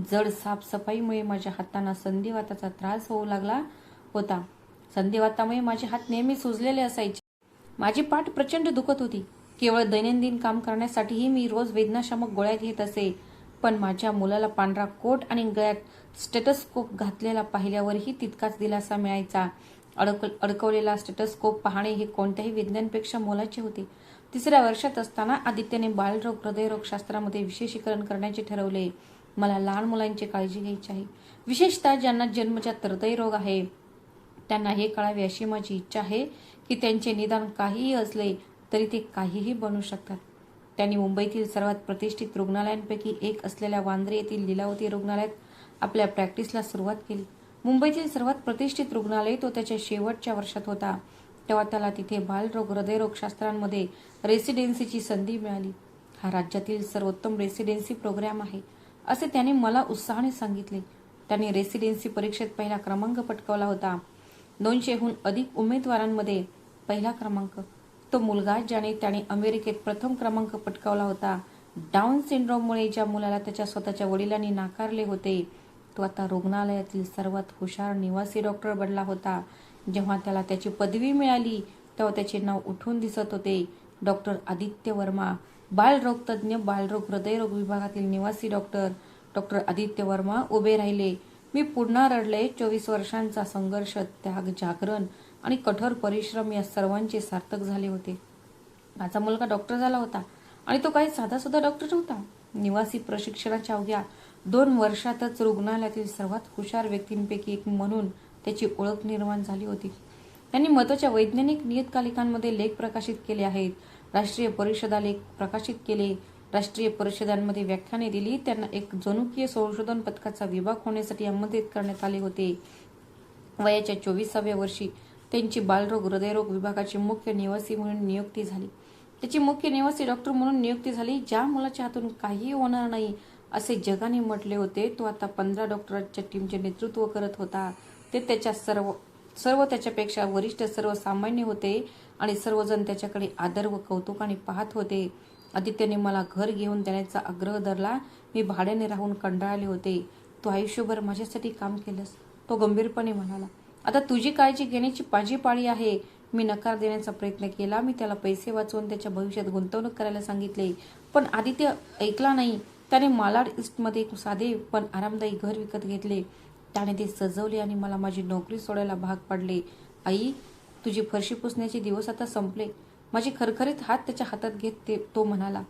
S1: जड साफसफाईमुळे माझ्या हातांना संधिवाताचा त्रास होऊ लागला होता. संधिवातामुळे माझे हात नेहमी सुजलेले असायचे. माझी पाठ प्रचंड दुखत होती. केवळ दैनंदिन काम करण्यासाठीही मी रोज वेदनाशामक गोळ्या घेत असे, पण माझ्या मुलाला पांढरा कोट आणि गळ्यात स्टेटस्कोप घातलेला पाहिल्यावरही तितकाच दिलासा मिळायचा. अडकवलेला स्टेटस्कोप पाहणे हे कोणत्याही विज्ञानापेक्षा मोलाचे होते. 3ऱ्या वर्षात असताना आदित्यने बालरोग हृदयरोग शास्त्रामध्ये विशेषीकरण करण्याचे ठरवले. मला लहान मुलांची काळजी घ्यायची आहे, विशेषतः ज्यांना जन्मजात हृदयरोग आहे. त्यांना हे कळावे अशी माझी इच्छा आहे की त्यांचे निदान काहीही असले तरी ते काहीही बनू शकतात. त्यांनी मुंबईतील सर्वात प्रतिष्ठित रुग्णालयांपैकी एक असलेल्या वांद्रे येथील लीलावती रुग्णालयात आपल्या प्रॅक्टिसला सुरुवात केली. मुंबईतील सर्वात प्रतिष्ठित रुग्णालय तो त्याच्या शेवटच्या वर्षात होता तेव्हा त्याला तिथे बालरोग हृदयरोग शास्त्रांमध्ये रेसिडेन्सीची संधी मिळाली. हा राज्यातील सर्वोत्तम रेसिडेन्सी प्रोग्राम आहे असे त्याने मला उत्साहाने सांगितले. त्यांनी रेसिडेन्सी परीक्षेत पहिला क्रमांक पटकावला होता. 200हून अधिक उमेदवारांमध्ये पहिला क्रमांक. तो मुलगा ज्याने त्याने अमेरिकेत प्रथम क्रमांक पटकावला होता. डाऊन सिंड्रोममुळे ज्या मुलाला त्याच्या स्वतःच्या वडिलांनी नाकारले होते, तो आता रुग्णालयातील सर्वात हुशार निवासी डॉक्टर बनला होता. जेव्हा त्याला त्याची पदवी मिळाली तेव्हा त्याचे नाव उठून दिसत होते. डॉक्टर आदित्य वर्मा, बालरोग तज्ज्ञ, बालरोग हृदयरोग विभागातील निवासी डॉक्टर. डॉक्टर आदित्य वर्मा उभे राहिले. मी पुन्हा रडले. 24 वर्षांचा संघर्ष, त्याग, जागरण आणि कठोर परिश्रम या सर्वांचे सार्थक झाले होते. माझा मुलगा डॉक्टर झाला होता आणि तो काही साधासुद्धा डॉक्टर नव्हता. निवासी प्रशिक्षणाच्या अवघ्या 2 वर्षातच रुग्णालयातील सर्वात हुशार व्यक्तींपैकी एक म्हणून त्याची ओळख निर्माण झाली होती. त्यांनी महत्त्वाच्या वैज्ञानिक नियतकालिकांमध्ये लेख प्रकाशित केले आहेत. राष्ट्रीय परिषदा लेख प्रकाशित केले. राष्ट्रीय परिषदांमध्ये व्याख्याने दिली. त्यांना एक जनुकीय संशोधन पथकाचा विभाग होण्यासाठी आमंत्रित करण्यात आले होते. वयाच्या 24व्या वर्षी त्यांची बालरोग हृदयरोग विभागाची मुख्य निवासी म्हणून नियुक्ती झाली. त्याची मुख्य निवासी डॉक्टर म्हणून नियुक्ती झाली. ज्या मुलाच्या हातून काहीही होणार नाही असे जगाने म्हटले होते, तो आता 15 डॉक्टरांच्या टीमचे नेतृत्व करत होता. ते त्याच्या सर्व त्याच्यापेक्षा वरिष्ठ, सर्वसामान्य होते आणि सर्वजण त्याच्याकडे आदर व कौतुकाने पाहत होते. आदित्यने मला घर घेऊन देण्याचा आग्रह धरला. मी भाड्याने राहून कंटाळले होते. तू आयुष्यभर माझ्यासाठी काम केलंस, तो गंभीरपणे म्हणाला. आता तुझी काळजी घेण्याची माझी पाळी आहे. मी नकार देण्याचा प्रयत्न केला. मी त्याला पैसे वाचवून त्याच्या भविष्यात गुंतवणूक करायला सांगितले, पण आदित्य ऐकला नाही. त्याने मालाड ईस्टमध्ये एक साधे पण आरामदायी घर विकत घेतले. त्याने ते सजवले आणि मला माझी नोकरी सोडायला भाग पाडले. आई, तुझी फरशी पुसण्याचे दिवस आता संपले. माझे खरखरीत हात त्याच्या हातात घेत तो म्हणाला,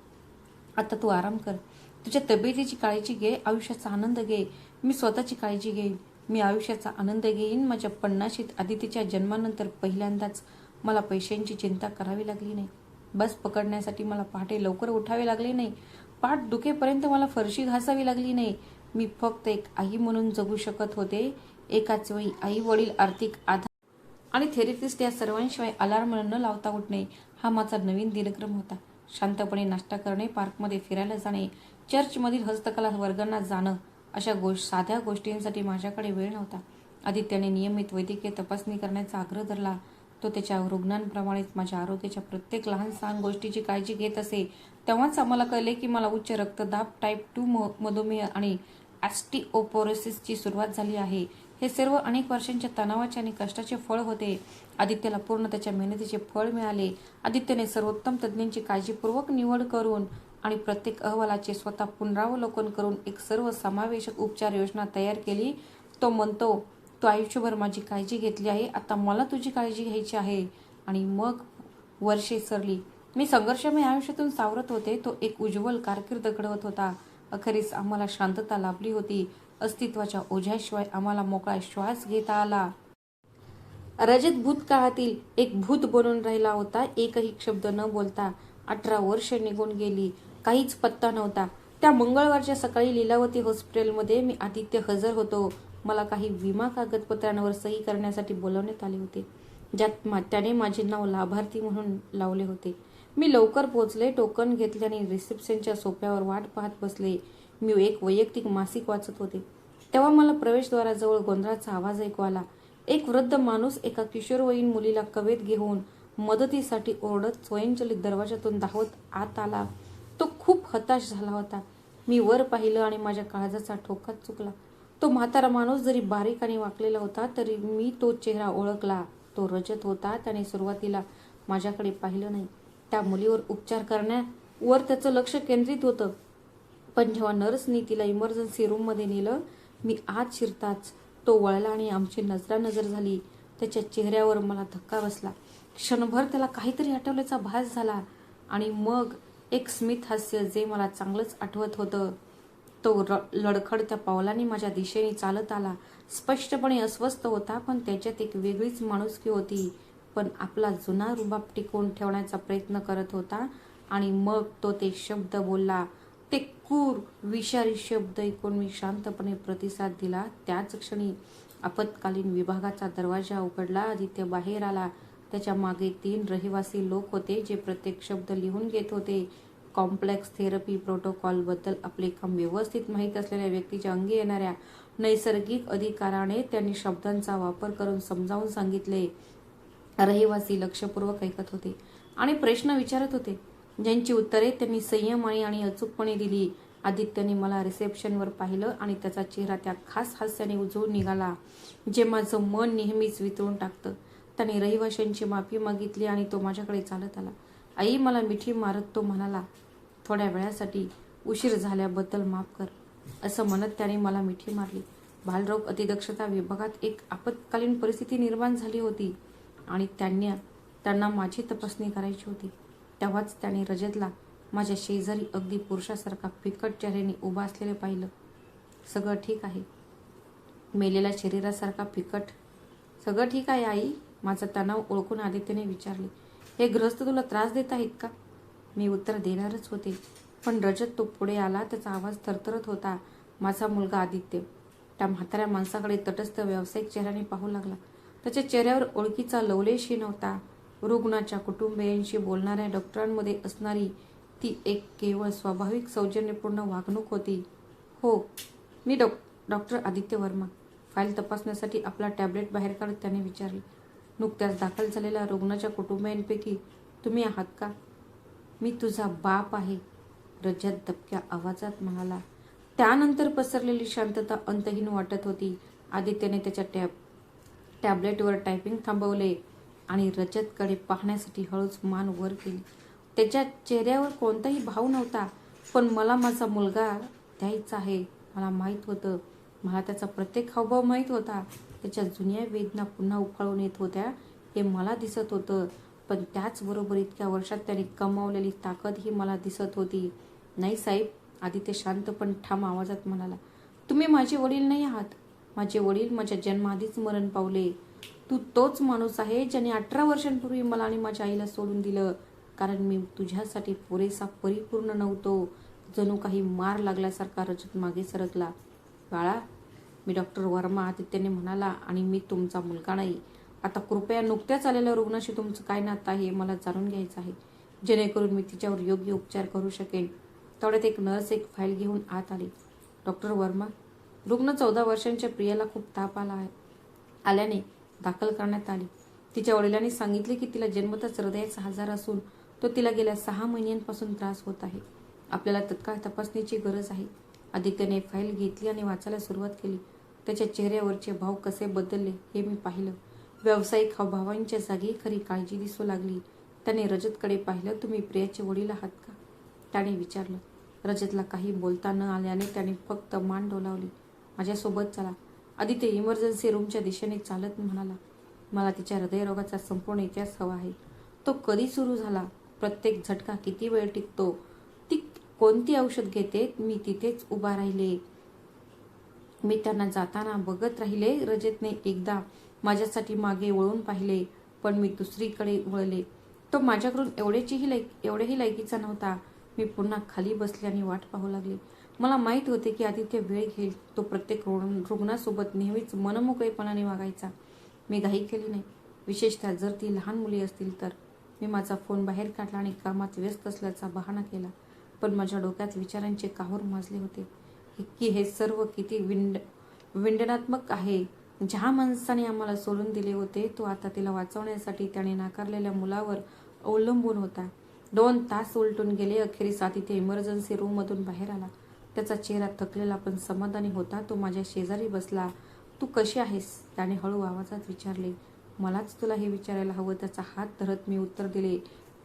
S1: आता तू आराम कर. तुझ्या तब्येतीची काळजी घे, आयुष्याचा आनंद घे. मी स्वतःची काळजी घेईन. मी आयुष्याचा आनंद घेईन. माझ्या 50शीत आदितीच्या जन्मानंतर पहिल्यांदाच मला पैशांची चिंता करावी लागली नाही. बस पकडण्यासाठी मला पहाटे लवकर उठावे लागले नाही. पाठ दुखेपर्यंत मला फरशी घासावी लागली नाही. मी फक्त एक आई म्हणून जगू शकत होते. एकाच वेळी आई, वडील, आर्थिक आधार आणि थेरपिस्ट या सर्वांशिवाय अलार्म न लावता उठणे हा माझा नवीन दिनक्रम होता. शांतपणे नाश्ता करणे, पार्कमध्ये फिरायला जाणे, चर्चमधील हस्तकला वर्गांना जाणं, अशा साध्या गोष्टींसाठी माझ्याकडे वेळ नव्हता. आदित्यने नियमित वैद्यकीय तपासणी करण्याचा आग्रह धरला. तो त्याच्या रुग्णांप्रमाणेच माझ्या आरोग्याच्या प्रत्येक लहान सहान गोष्टीची काळजी घेत असे. तेव्हाच आम्हाला कळले की मला उच्च रक्तदाब, टाईप 2 मधुमेह आणि ऑस्टिओपोरोसिसची सुरुवात झाली आहे. हे सर्व अनेक वर्षांच्या तणावाचे आणि कष्टाचे फळ होते. आदित्यला पूर्ण त्याच्या मेहनतीचे फळ मिळाले. आदित्यने सर्वोत्तम तज्ज्ञांची काळजीपूर्वक निवड करून आणि प्रत्येक अहवालाचे स्वतः पुनरावलोकन करून एक सर्वसमावेशक उपचार योजना तयार केली. तो म्हणतो, तू आयुष्यभर माझी काळजी घेतली आहे, आता मला तुझी काळजी घ्यायची आहे. आणि मग वर्षे सरली. मी संघर्षमय आयुष्यातून सावरत होते. तो एक उज्ज्वल कारकीर्द घडवत होता. अखेरीस आम्हाला शांतता लाभली होती. अस्तित्वाच्या ओझ्याशिवाय आम्हाला मोकळा श्वास घेता आला. रजत भूतकाळातील एक भूत बनून राहिला होता, एकही शब्द न बोलता. 18 वर्ष निघून गेली. काहीच पत्ता नव्हता. त्या मंगळवारच्या सकाळी लीलावती हॉस्पिटलमध्ये मी आदित्य हजर होतो. मला काही विमा कागदपत्रांवर सही करण्यासाठी बोलवण्यात आले होते, ज्यात त्याने माझे नाव लाभार्थी म्हणून लावले होते. मी लवकर पोहोचले. टोकन घेतल्याने रिसेप्शनच्या सोफ्यावर वाट पाहत बसले. मी एक वैयक्तिक मासिक वाचत होते. तेव्हा मला प्रवेशद्वाराजवळ गोंधळाचा आवाज ऐकू आला. एक वृद्ध माणूस एका किशोरवयीन मुलीला कवेत घेऊन मदतीसाठी ओरडत स्वयंचलित दरवाजातून धावत आत आला. तो खूप हताश झाला होता. मी वर पाहिलं आणि माझ्या काळजाचा ठोकाच चुकला. तो म्हातारा माणूस जरी बारीक आणि वाकलेला होता तरी मी तो चेहरा ओळखला. तो रजत होता. त्याने सुरुवातीला माझ्याकडे पाहिलं नाही. त्या मुलीवर उपचार करण्यावर त्याचं लक्ष केंद्रित होतं. पण जेव्हा नर्सनी तिला इमर्जन्सी रूममध्ये नेलं, मी आत शिरताच तो वळला आणि आमची नजरानजर झाली. त्याच्या चेहऱ्यावर मला धक्का बसला. क्षणभर त्याला काहीतरी आठवल्याचा भास झाला आणि मग एक स्मित हास्य जे मला चांगलंच आठवत होतं. तो लडखडत्या पावलांनी माझ्या दिशेने चालत आला. स्पष्टपणे अस्वस्थ होता, पण त्याच्यात एक वेगळीच माणुसकी होती. पण आपला जुना रुबाब टिकवून ठेवण्याचा प्रयत्न करत होता. आणि मग तो ते शब्द बोलला. ते क्रूर विषारी शब्द ऐकून मी शांतपणे प्रतिसाद दिला. त्याच क्षणी आपत्कालीन विभागाचा दरवाजा उघडला. आदित्य बाहेर आला. त्याच्या मागे 3 रहिवासी लोक होते जे प्रत्येक शब्द लिहून घेत होते. कॉम्प्लेक्स थेरपी प्रोटोकॉलबद्दल आपले काम व्यवस्थित माहीत असलेल्या व्यक्तीच्या अंगी येणाऱ्या नैसर्गिक अधिकाराने त्यांनी शब्दांचा वापर करून समजावून सांगितले. रहिवासी लक्षपूर्वक ऐकत होते आणि प्रश्न विचारत होते, ज्यांची उत्तरे त्यांनी संयमाने आणि अचूकपणे दिली. आदित्यने मला रिसेप्शनवर पाहिलं आणि त्याचा चेहरा त्या खास हास्याने उजळून निघाला, जे माझं मन नेहमीच वितळून टाकतं. त्याने रहिवाशांची माफी मागितली आणि तो माझ्याकडे चालत आला. आई, मला मिठी मारत तो म्हणाला, थोड्या वेळासाठी उशीर झाल्याबद्दल माफ कर. असं म्हणत त्याने मला मिठी मारली. बालरोग अतिदक्षता विभागात एक आपत्कालीन परिस्थिती निर्माण झाली होती आणि त्यांना माझी तपासणी करायची होती. तेव्हाच त्याने रजतला माझ्या शेजारी अगदी पुरुषासारखा फिकट चेहऱ्याने उभा असलेले पाहिलं. सगळं ठीक आहे? मेलेल्या शरीरासारखा फिकट. सगळं ठीक आहे आई, माझा तणाव ओळखून आदित्यने विचारले. हे गृहस्थ तुला त्रास देत आहेत का? मी उत्तर देणारच होते, पण रजत तो पुढे आला. त्याचा आवाज थरथरत होता. माझा मुलगा आदित्य त्या म्हाताऱ्या माणसाकडे तटस्थ व्यावसायिक चेहऱ्याने पाहू लागला. त्याच्या चेहऱ्यावर ओळखीचा लवलेशही नव्हता. रुग्णाच्या कुटुंबियांशी बोलणाऱ्या डॉक्टरांमध्ये असणारी ती एक केवळ स्वाभाविक सौजन्यपूर्ण वागणूक होती. हो, मी डॉक्टर आदित्य वर्मा. फाईल तपासण्यासाठी आपला टॅब्लेट बाहेर काढत त्याने विचारले. नुकत्याच दाखल झालेल्या रुग्णाच्या कुटुंबियांपैकी तुम्ही आहात का? मी तुझा बाप आहे, रजत दबक्या आवाजात म्हणाला. त्यानंतर पसरलेली शांतता अंतहीन वाटत होती. आदित्यने त्याच्या टॅब्लेटवर टायपिंग थांबवले आणि रजतकडे पाहण्यासाठी हळूच मान वर केली. त्याच्या चेहऱ्यावर कोणताही भाव नव्हता, पण मला माझा मुलगा द्यायचा आहे. मला माहीत होतं, मला त्याचा प्रत्येक हावभाव माहीत होता. त्याच्या जुन्या वेदना पुन्हा उफाळून येत होत्या हे मला दिसत होतं, पण त्याचबरोबर इतक्या वर्षात त्याने कमावलेली ताकदही मला दिसत होती. नाही साहेब, आदित्य शांत पण ठाम आवाजात म्हणाला. तुम्ही माझे वडील नाही आहात. माझे वडील माझ्या जन्माआधीच मरण पावले. तू तोच माणूस आहे ज्याने 18 वर्षांपूर्वी मला आणि माझ्या आईला सोडून दिलं, कारण मी तुझ्यासाठी पुरेसा परिपूर्ण नव्हतो. जणू काही मार लागल्यासारखा रजत मागे सरकला. बाळा, मी डॉक्टर वर्मा, आदित्यने म्हणाला, आणि मी तुमचा मुलगा नाही. आता कृपया नुकत्याच आलेल्या रुग्णाशी तुमचं काय नातं आहे मला जाणून घ्यायचं आहे, जेणेकरून मी तिच्यावर योग्य उपचार करू शकेन. तेवढ्यात एक नर्स एक फाईल घेऊन आत आली. डॉक्टर वर्मा, रुग्ण 14 वर्षांच्या प्रियाला खूप ताप आल्याने दाखल करण्यात आली. तिच्या वडिलांनी सांगितले की तिला जन्मतःच हृदयाचा आजार असून तो तिला गेल्या 6 महिन्यांपासून त्रास होत आहे. आपल्याला तत्काळ तपासणीची गरज आहे. आदित्यने फाईल घेतली आणि वाचायला सुरुवात केली. त्याच्या चेहऱ्यावरचे भाव कसे बदलले हे मी पाहिलं. व्यावसायिक हावभावांच्या जागी खरी काळजी दिसू लागली. त्याने रजतकडे पाहिलं. तुम्ही प्रियाचे वडील आहात का? त्याने विचारलं. रजतला काही बोलता न आल्याने त्याने फक्त मान डोलावली. माझ्यासोबत चला, आदित्य इमर्जन्सी रूमच्या दिशेने चालत म्हणाला. मला तिच्या हृदयरोगाचा संपूर्ण इतिहास हवा आहे. तो कधी सुरू झाला, प्रत्येक झटका किती वेळ टिकतो, ती कोणती औषध घेते. मी तिथेच उभा राहिले. मी त्यांना जाताना बघत राहिले. रजतने एकदा माझ्यासाठी मागे वळून पाहिले, पण मी दुसरीकडे वळले. तो माझ्याकडून एवढेही लायकीचा नव्हता. मी पुन्हा खाली बसले आणि वाट पाहू लागले. मला माहीत होते की आदित्य वेळ घेईल. तो प्रत्येक रुग्णासोबत नेहमीच मनमोकळेपणाने वागायचा. मी घाई केली नाही, विशेषतः जर ती लहान मुली असतील तर. मी माझा फोन बाहेर काढला आणि कामात व्यस्त असल्याचा बहाणा केला, पण माझ्या डोक्यात विचारांचे काहूर माजले होते की हे सर्व किती विंडनात्मक आहे. ज्या माणसाने आम्हाला सोडून दिले होते, तो आता तिला वाचवण्यासाठी त्याने नाकारलेल्या मुलावर अवलंबून होता. 2 तास उलटून गेले. अखेरीस आदित्य इमर्जन्सी रूममधून बाहेर आला. त्याचा चेहरा थकलेला पण समाधानी होता. तो माझ्या शेजारी बसला. तू कशी आहेस? त्याने हळू आवाजात विचारले. मलाच तुला हे विचारायला हवं, त्याचा हात धरत मी उत्तर दिले.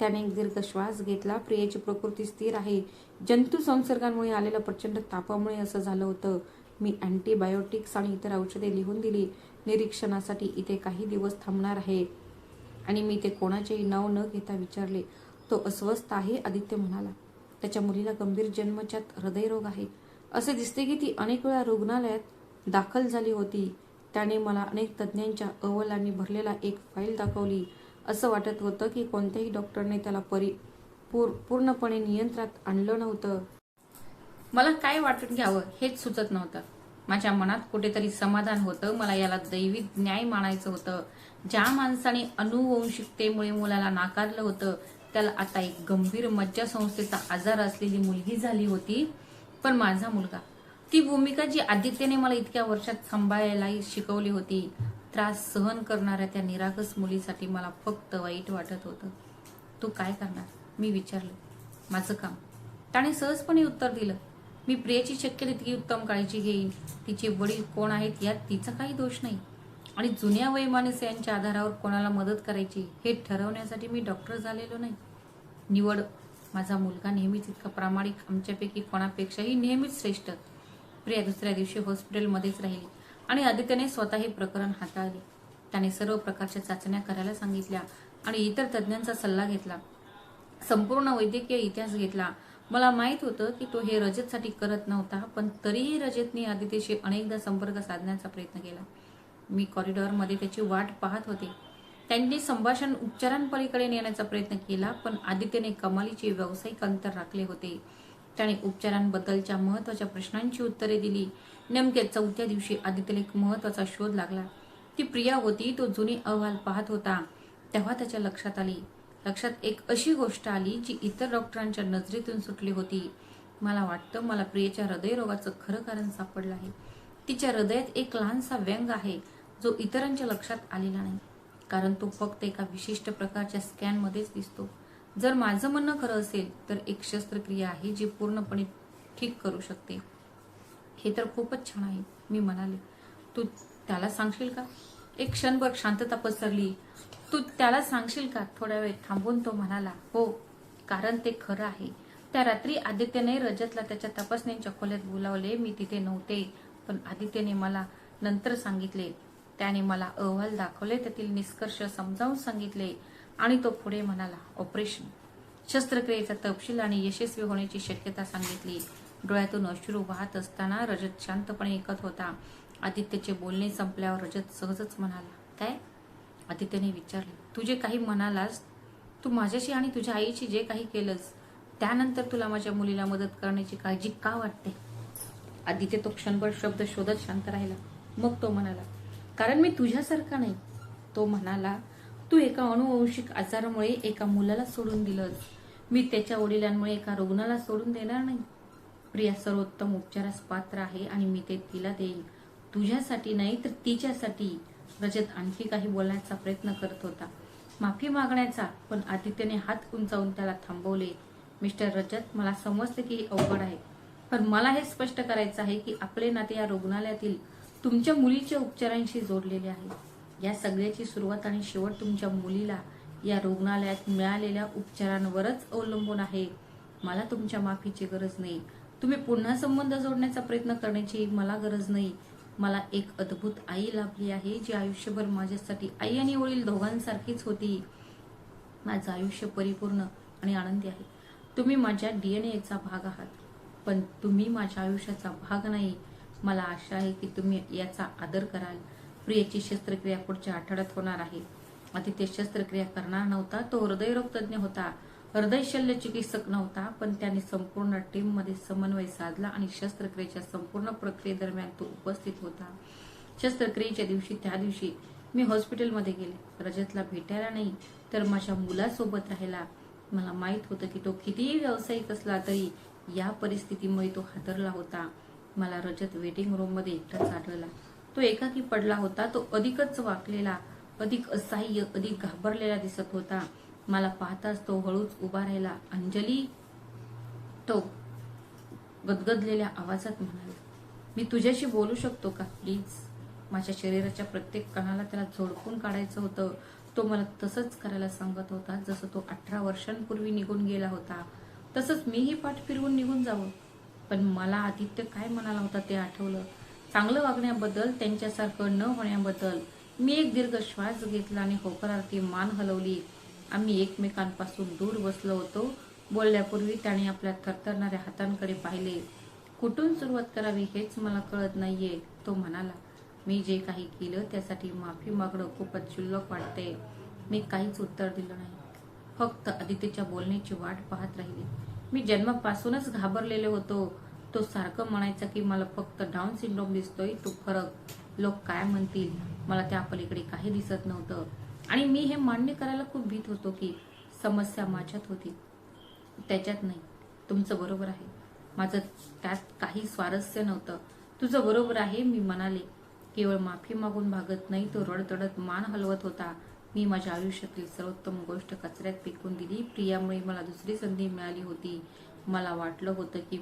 S1: त्याने एक दीर्घ श्वास घेतला. प्रियाची प्रकृती स्थिर आहे. जंतू संसर्गामुळे आलेल्या प्रचंड तापामुळे असं झालं होतं. मी अँटीबायोटिक्स आणि इतर औषधे लिहून दिली. निरीक्षणासाठी इथे काही दिवस थांबणार आहे. आणि मी ते कोणाचेही नाव न घेता विचारले. तो अस्वस्थ आहे, आदित्य म्हणाला. त्याच्या मुलीला गंभीर जन्मजात हृदयरोग आहे. असे दिसते की ती अनेक वेळा रुग्णालयात दाखल झाली होती. त्याने मला अनेक तज्ज्ञांच्या अहवालांनी भरलेला एक फाईल दाखवली. असं वाटत होतं की कोणत्याही डॉक्टरने त्याला पूर्णपणे नियंत्रणात आणलं नव्हतं. मला काय वाटून घ्यावं हेच सुचत नव्हतं. माझ्या मनात कुठेतरी समाधान होतं. मला याला दैवी न्याय मानायचं होतं. ज्या माणसाने अनुवंशिकतेमुळे मुलाला नाकारलं होतं त्याला आता एक गंभीर मज्जासंस्थेचा आजार असलेली मुलगी झाली होती. पण माझा मुलगा, ती भूमिका जी आदित्यने मला इतक्या वर्षात सांभाळायला शिकवली होती, त्रास सहन करणाऱ्या त्या निरागस मुलीसाठी मला फक्त वाईट वाटत होतं. तू काय करणार, मी विचारलं. माझं काम, त्याने सहजपणे उत्तर दिलं. मी प्रियाची शक्य तितकी उत्तम काळजी घेईन. तिचे वडील कोण आहेत यात तिचा काही दोष नाही. आणि जुन्या वैमानस्यांच्या आधारावर कोणाला मदत करायची हे ठरवण्यासाठी मी डॉक्टर झालेलो नाही. निवड, माझा मुलगा नेहमीच इतका प्रामाणिक, आमच्यापैकी कोणापेक्षाही नेहमीच श्रेष्ठ. प्रिया दुसऱ्या दिवशी हॉस्पिटलमध्येच राहिली आणि आदित्यने स्वतः हे प्रकरण हाताळले. त्याने सर्व प्रकारच्या चाचण्या करायला सांगितल्या आणि इतर तज्ज्ञांचा सल्ला घेतला. संपूर्ण वैद्यकीय इतिहास घेतला. मला माहित होतं की तो हे रजतसाठी करत नव्हता, पण तरीही रजतने आदित्यशी अनेकदा संपर्क साधण्याचा प्रयत्न केला. मी कॉरिडॉरमध्ये त्याची वाट पाहत होते. त्यांनी संभाषण उपचारांपलीकडे नेण्याचा प्रयत्न केला, पण आदित्यने कमालीचे व्यावसायिक अंतर राखले होते. त्याने उपचारांबद्दलच्या महत्वाच्या प्रश्नांची उत्तरे दिली. नेमक्या 4थ्या दिवशी आदित्यला एक महत्वाचा शोध लागला. ती प्रिया होती. तो जुने अहवाल पाहत होता तेव्हा त्याच्या लक्षात एक अशी गोष्ट आली जी इतर डॉक्टरांच्या नजरेतून सुटली होती. मला वाटतं मला प्रियेच्या हृदयरोगाचं खरं कारण सापडलं आहे. तिच्या हृदयात एक लहानसा व्यंग आहे जो इतरांच्या लक्षात आलेला नाही, कारण तो फक्त एका विशिष्ट प्रकारच्या स्कॅनमध्येच दिसतो. जर माझं म्हणणं खरं असेल तर एक शस्त्रक्रिया आहे जी पूर्णपणे ठीक करू शकते. हे तर खूपच छान आहे, मी म्हणाले. तू त्याला सांगशील का? एक क्षणभर शांतता पसरली. तू त्याला सांगशील का? थोड्या वेळ थांबून तो म्हणाला, हो, कारण ते खरं आहे. त्या रात्री आदित्यने रजतला त्याच्या तपासण्यांच्या खोल्यात बोलावले. मी तिथे नव्हते, पण आदित्यने मला नंतर सांगितले. त्याने मला अहवाल दाखवले, त्यातील निष्कर्ष समजावून सांगितले आणि तो पुढे म्हणाला, ऑपरेशन, शस्त्रक्रियेचा तपशील आणि यशस्वी होण्याची शक्यता सांगितली. डोळ्यातून अश्रू वाहत असताना रजत शांतपणे ऐकत होता. आदित्यचे बोलणे संपल्यावर रजत सहजच म्हणाला, काय? आदित्यने विचारले. तू जे काही म्हणालास, तू माझ्याशी आणि तुझ्या आईशी जे काही केलंस, त्यानंतर तुला माझ्या मुलीला मदत करण्याची काळजी का वाटते? आदित्य तो क्षणभर शब्द शोधत शांत राहिला. मग तो म्हणाला, कारण मी तुझ्यासारखा नाही. तो म्हणाला, तू एका अनुवंशिक आजारामुळे एका मुलाला सोडून दिलंस. मी त्याच्या वडिलांमुळे एका रुग्णाला सोडून देणार नाही. प्रिया सर्वोत्तम उपचारास पात्र आहे आणि मी ते तिला देईन. तुझ्यासाठी नाही तर तिच्यासाठी. रजत आणखी काही बोलण्याचा प्रयत्न करत होता, माफी मागण्याचा, पण आदित्यने हात उंचावून त्याला थांबवले. मिस्टर रजत, मला समजते की हे अवघड आहे, पण मला हे स्पष्ट करायचं आहे की आपले नाते या रुग्णालयातील तुमच्या मुलीच्या उपचारांशी जोडलेले आहे. या सगळ्याची सुरुवात आणि शेवट तुमच्या मुलीला या रुग्णालयात मिळालेल्या उपचारांवरच अवलंबून आहे. मला तुमच्या माफीची गरज नाही. तुम्ही पुन्हा संबंध जोडण्याचा प्रयत्न करण्याची मला गरज नाही. मला एक अद्भुत आई लाभली आहे जी आयुष्यभर माझ्यासाठी आई आणि वडील दोघांसारखीच होती. माझं आयुष्य परिपूर्ण आणि आनंदी आहे. तुम्ही माझ्या डीएनएचा भाग आहात, पण तुम्ही माझ्या आयुष्याचा भाग नाही. मला आशा आहे की तुम्ही याचा आदर कराल. प्रियेची शस्त्रक्रिया पुढच्या आठवड्यात होणार आहे. आदित्य शस्त्रक्रिया करणार नव्हता. तो हृदयरोग तज्ज्ञ होता, हृदय शल्य चिकित्सक नव्हता, पण त्याने संपूर्ण टीममध्ये समन्वय साधला आणि शस्त्रक्रियेच्या संपूर्ण प्रक्रियेदरम्यान तो उपस्थित होता. शस्त्रक्रियेच्या त्या दिवशी मी हॉस्पिटलमध्ये गेले. रजतला भेटायला नाही तर माझ्या मुलासोबत राहायला. मला माहित होतं की तो कितीही व्यावसायिक असला तरी या परिस्थितीमुळे तो हादरला होता. मला रजत वेटिंग रूममध्ये एकटाच आढळला. तो एकाकी पडला होता. तो अधिकच वाकलेला, अधिक असहाय्य, अधिक घाबरलेला दिसत होता. मला पाहताच तो हळूच उभा राहिला. अंजली, तो गदगदलेल्या आवाजात म्हणाला, मी तुझ्याशी बोलू शकतो का प्लीज? माझ्या शरीराच्या प्रत्येक कणाला त्याला झोडपून काढायचं होतं. तो मला तसंच करायला सांगत होता जसं तो 18 वर्षांपूर्वी निघून गेला होता. तसंच मीही पाठ फिरवून निघून जावं. पण मला आदित्य काय म्हणाला होता ते आठवलं. चांगलं वागण्याबद्दल, त्यांच्यासारखं न होण्याबद्दल. मी एक दीर्घ श्वास घेतला आणि होकारार्थी मान हलवली. आम्ही एकमेकांपासून दूर बसलो होतो. बोलण्यापूर्वी त्याने आपल्या थरथरणाऱ्या हातांकडे पाहिले. कुठून सुरुवात करावी हेच मला कळत नाहीये, तो म्हणाला. मी जे काही केलं त्यासाठी माफी मागणं खूपच क्षुल्लक वाटते. मी काहीच उत्तर दिलं नाही. फक्त आदित्यच्या बोलण्याची वाट पाहत राहिली. मी जन्मापासूनच घाबरलेलो होतो. तो सारखं म्हणायचा की मला फक्त डाऊन सिंड्रोम दिसतोय, तो फरक. लोक काय म्हणतील, मला त्या पलीकडे काही दिसत नव्हतं. आणि मी हे मान्य करायला खूप भीत होतो की समस्या माझ्यात होती, त्याच्यात नाही. तुमचं बरोबर आहे. माझं त्यात काही स्वारस्य नव्हतं. तुझं बरोबर आहे, मी म्हणाले. केवळ माफी मागून भागत नाही, तो रडतडत मान हलवत होता. मी माझ्या आयुष्यातील सर्वोत्तम गोष्ट कचऱ्यात फेकून दिली. प्रियामुळे मला दुसरी संधी मिळाली होती. मला वाटलं होतं की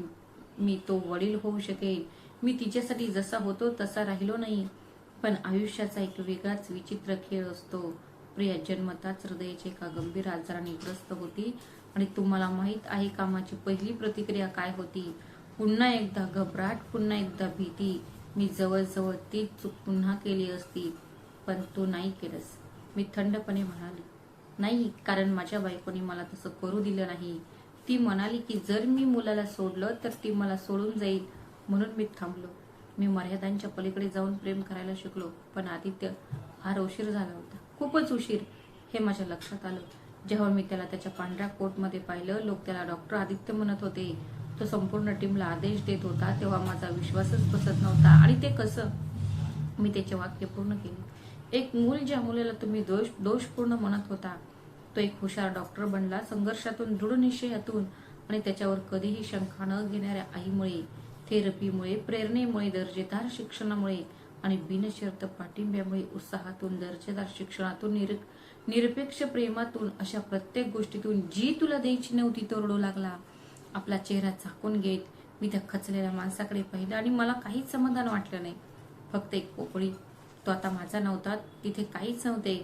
S1: मी तो वडील होऊ शकेल. मी तिच्यासाठी जसा होतो तसा राहिलो नाही. पण आयुष्याचा एक वेगळाच विचित्र खेळ असतो. प्रिया जन्मताच हृदयाच्या एका गंभीर आजाराने ग्रस्त होती. आणि तुम्हाला माहित आहे का माझी पहिली प्रतिक्रिया काय होती? पुन्हा एकदा घबराट, पुन्हा एकदा भीती. मी जवळजवळ तीच चूक पुन्हा केली असती. पण तू नाही केलंस, मी थंडपणे म्हणाली. नाही, कारण माझ्या बायकोने मला तसं करू दिलं नाही. ती म्हणाली की जर मी मुलाला सोडलं तर ती मला सोडून जाईल. म्हणून मी थांबलो. मी मर्यादांच्या पलीकडे जाऊन प्रेम करायला शिकलो. पण आदित्य, फार उशीर झाला होता, खूपच उशीर. हे माझ्या लक्षात आलं जेव्हा मी त्याला त्याच्या पांढऱ्या कोटमध्ये पाहिलं. लोक त्याला डॉक्टर आदित्य म्हणत होते. तो संपूर्ण टीमला आदेश देत होता. तेव्हा माझा विश्वासच बसत नव्हता. आणि ते कसं? मी त्याचे वाक्य पूर्ण केले. एक मूल, ज्या मुलाला तुम्ही दोषपूर्ण म्हणत होता, तो एक हुशार डॉक्टर बनला. संघर्षातून, दृढ निश्चयातून आणि त्याच्यावर कधीही शंका न घेणाऱ्या आईमुळे, थेरपीमुळे, प्रेरणेमुळे, दर्जेदार शिक्षणामुळे आणि बिनशर्त पाठिंब्यामुळे, उत्साहातून, दर्जेदार शिक्षणातून, निरपेक्ष प्रेमातून, अशा प्रत्येक गोष्टीतून जी तुला द्यायची नव्हती तो रडू लागला. आपला चेहरा झाकून घेत मी त्या खचलेल्या माणसाकडे पाहिलं आणि मला काहीच समाधान वाटलं नाही. फक्त एक पोकळी. तो आता माझा नव्हता. तिथे काहीच नव्हते.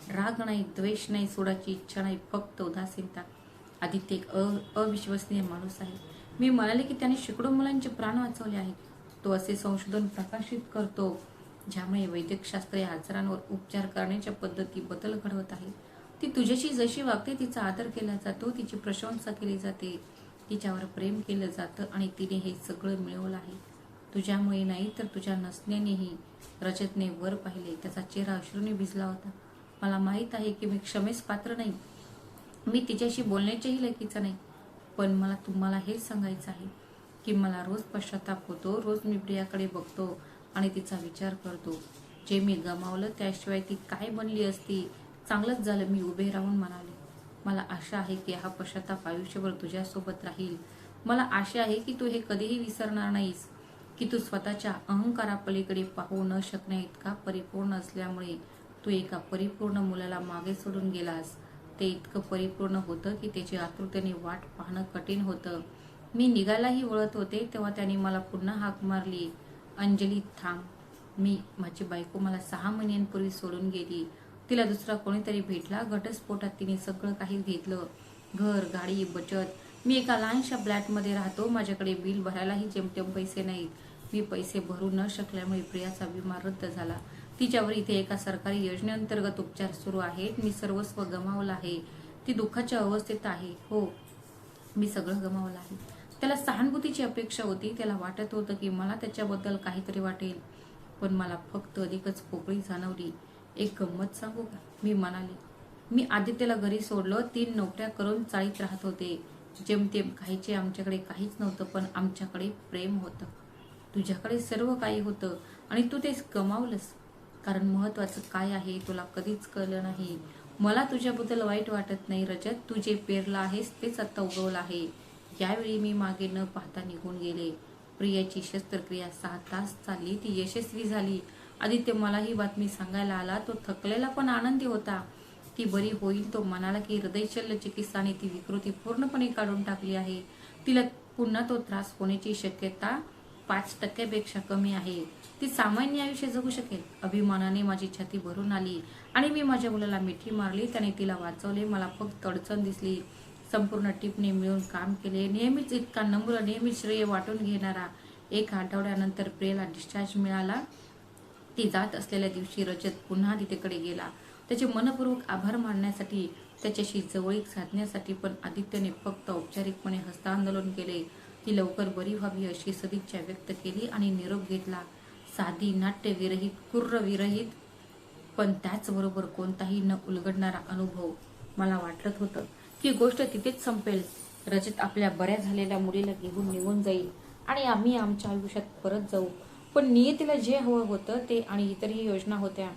S1: राग नाही, द्वेष नाही, सोडायची इच्छा नाही, फक्त उदासीनता. आदित्य एक अविश्वसनीय माणूस आहे. मी म्हणाले की त्याने शेकडो मुलांचे प्राण वाचवले आहेत. तो असे संशोधन प्रकाशित करतो ज्यामुळे वैद्यकशास्त्रीय आजारांवर उपचार करण्याच्या पद्धती बदल घडवत आहे. ती तुझ्याशी जशी वागते तिचा आदर केला जातो, तिची प्रशंसा केली जाते, तिच्यावर प्रेम केलं जातं. आणि तिने हे सगळं मिळवलं आहे. तुझ्यामुळे नाही तर तुझ्या नसण्यानेही. रजतने वर पाहिले. त्याचा चेहरा अश्रूने भिजला होता. मला माहित आहे की मी क्षमेस पात्र नाही. मी तिच्याशी बोलण्याच्याही लायकीचा नाही. पण मला तुम्हाला हेच सांगायचं आहे की मला रोज पश्चाताप होतो. रोज मी प्रियाकडे बघतो आणि तिचा विचार करतो. जे मी गमावलं त्याशिवाय ती काय बनली असती. चांगलंच झालं मी उभे राहून म्हणाले. मला आशा आहे की हा पश्चाताप आयुष्यभर तुझ्यासोबत राहील. मला आशा आहे की तू हे कधीही विसरणार नाहीस. की तू स्वतःच्या अहंकारापलीकडे पाहू न शकण्या इतका परिपूर्ण असल्यामुळे तू एका परिपूर्ण मुलाला मागे सोडून गेलास. ते इतकं परिपूर्ण होतं की त्याची आतुरतेने वाट पाहणं कठीण होतं. मी निघायलाही वळत होते तेव्हा त्याने मला पुन्हा हाक मारली. अंजली, थांब. माझी बायको मला 6 महिन्यांपूर्वी सोडून गेली. तिला दुसरा कोणीतरी भेटला. घटस्फोटात तिने सगळं काही घेतलं. घर, गाडी, बचत. मी एका लहानशा फ्लॅटमध्ये राहतो. माझ्याकडे बिल भरायलाही जेमतेम पैसे नाहीत. मी पैसे भरू न शकल्यामुळे प्रियाचा विमा रद्द झाला. तिच्यावर इथे एका सरकारी योजनेअंतर्गत उपचार सुरू आहेत. मी सर्वस्व गमावलं आहे. ती दुःखाच्या अवस्थेत आहे. हो, मी सगळं गमावलं आहे. त्याला सहानुभूतीची अपेक्षा होती. त्याला वाटत होतं की मला त्याच्याबद्दल काहीतरी वाटेल. पण मला फक्त अधिकच पोकळी जाणवली. एक गंमत सांगू का? मी म्हणाले. मी आदित्यला घरी सोडलं. 3 नोकऱ्या करून चाळीत राहत होते. जेमतेम खायचे. आमच्याकडे काहीच नव्हतं, पण आमच्याकडे प्रेम होतं. तुझ्याकडे सर्व काही होतं आणि तू ते गमावलंस. कारण महत्वाचं काय आहे तुला कधीच कळलं नाही. मला तुझ्याबद्दल वाईट वाटत नाही रजत. तू जे पेरलं आहेस तेच आता उगवलं आहे. यावेळी मी मागे न पाहता निघून गेले. प्रियाची शस्त्रक्रिया 6 तास चालली. ती यशस्वी झाली. आदित्य मला ही बातमी सांगायला आला. तो थकलेला पण आनंदी होता. ती बरी होईल. तो म्हणाला की हृदयशल्य चिकित्साने ती विकृती पूर्णपणे काढून टाकली आहे. तिला पुन्हा तो त्रास होण्याची शक्यता 5% कमी आहे. ती सामान्य आयुष्य जगू शकेल. अभिमानाने माझी छाती भरून आली आणि मी माझ्या मुलाला मिठी मारली. त्याने तिला वाचवले. मला फक्त अडचण दिसली. संपूर्ण टीमने मिळून काम केले. नेहमीच इतका नम्र, नेहमीच श्रेय वाटून घेणारा. 1 आठवड्यानंतर प्रियाला डिस्चार्ज मिळाला. ती जात असलेल्या दिवशी रजत पुन्हा तिच्याकडे गेला. त्याचे मनपूर्वक आभार मानण्यासाठी, त्याच्याशी जवळीक साधण्यासाठी. पण आदित्यने फक्त औपचारिकपणे हस्तांदोलन केले. ती लवकर बरी व्हावी अशी सदिच्छा व्यक्त केली आणि निरोप घेतला. साधी, नाट्यविरहित, कुर्रविरहित, पण त्याचबरोबर कोणताही न उलगडणारा अनुभव. मला वाटत होतं की गोष्ट तिथेच संपेल. रजत आपल्या बऱ्या झालेल्या मुलीला घेऊन निघून जाईल आणि आम्ही आमच्या आयुष्यात परत जाऊ. पण नियतीला जे हवं होतं ते आणि इतरही योजना होत्या.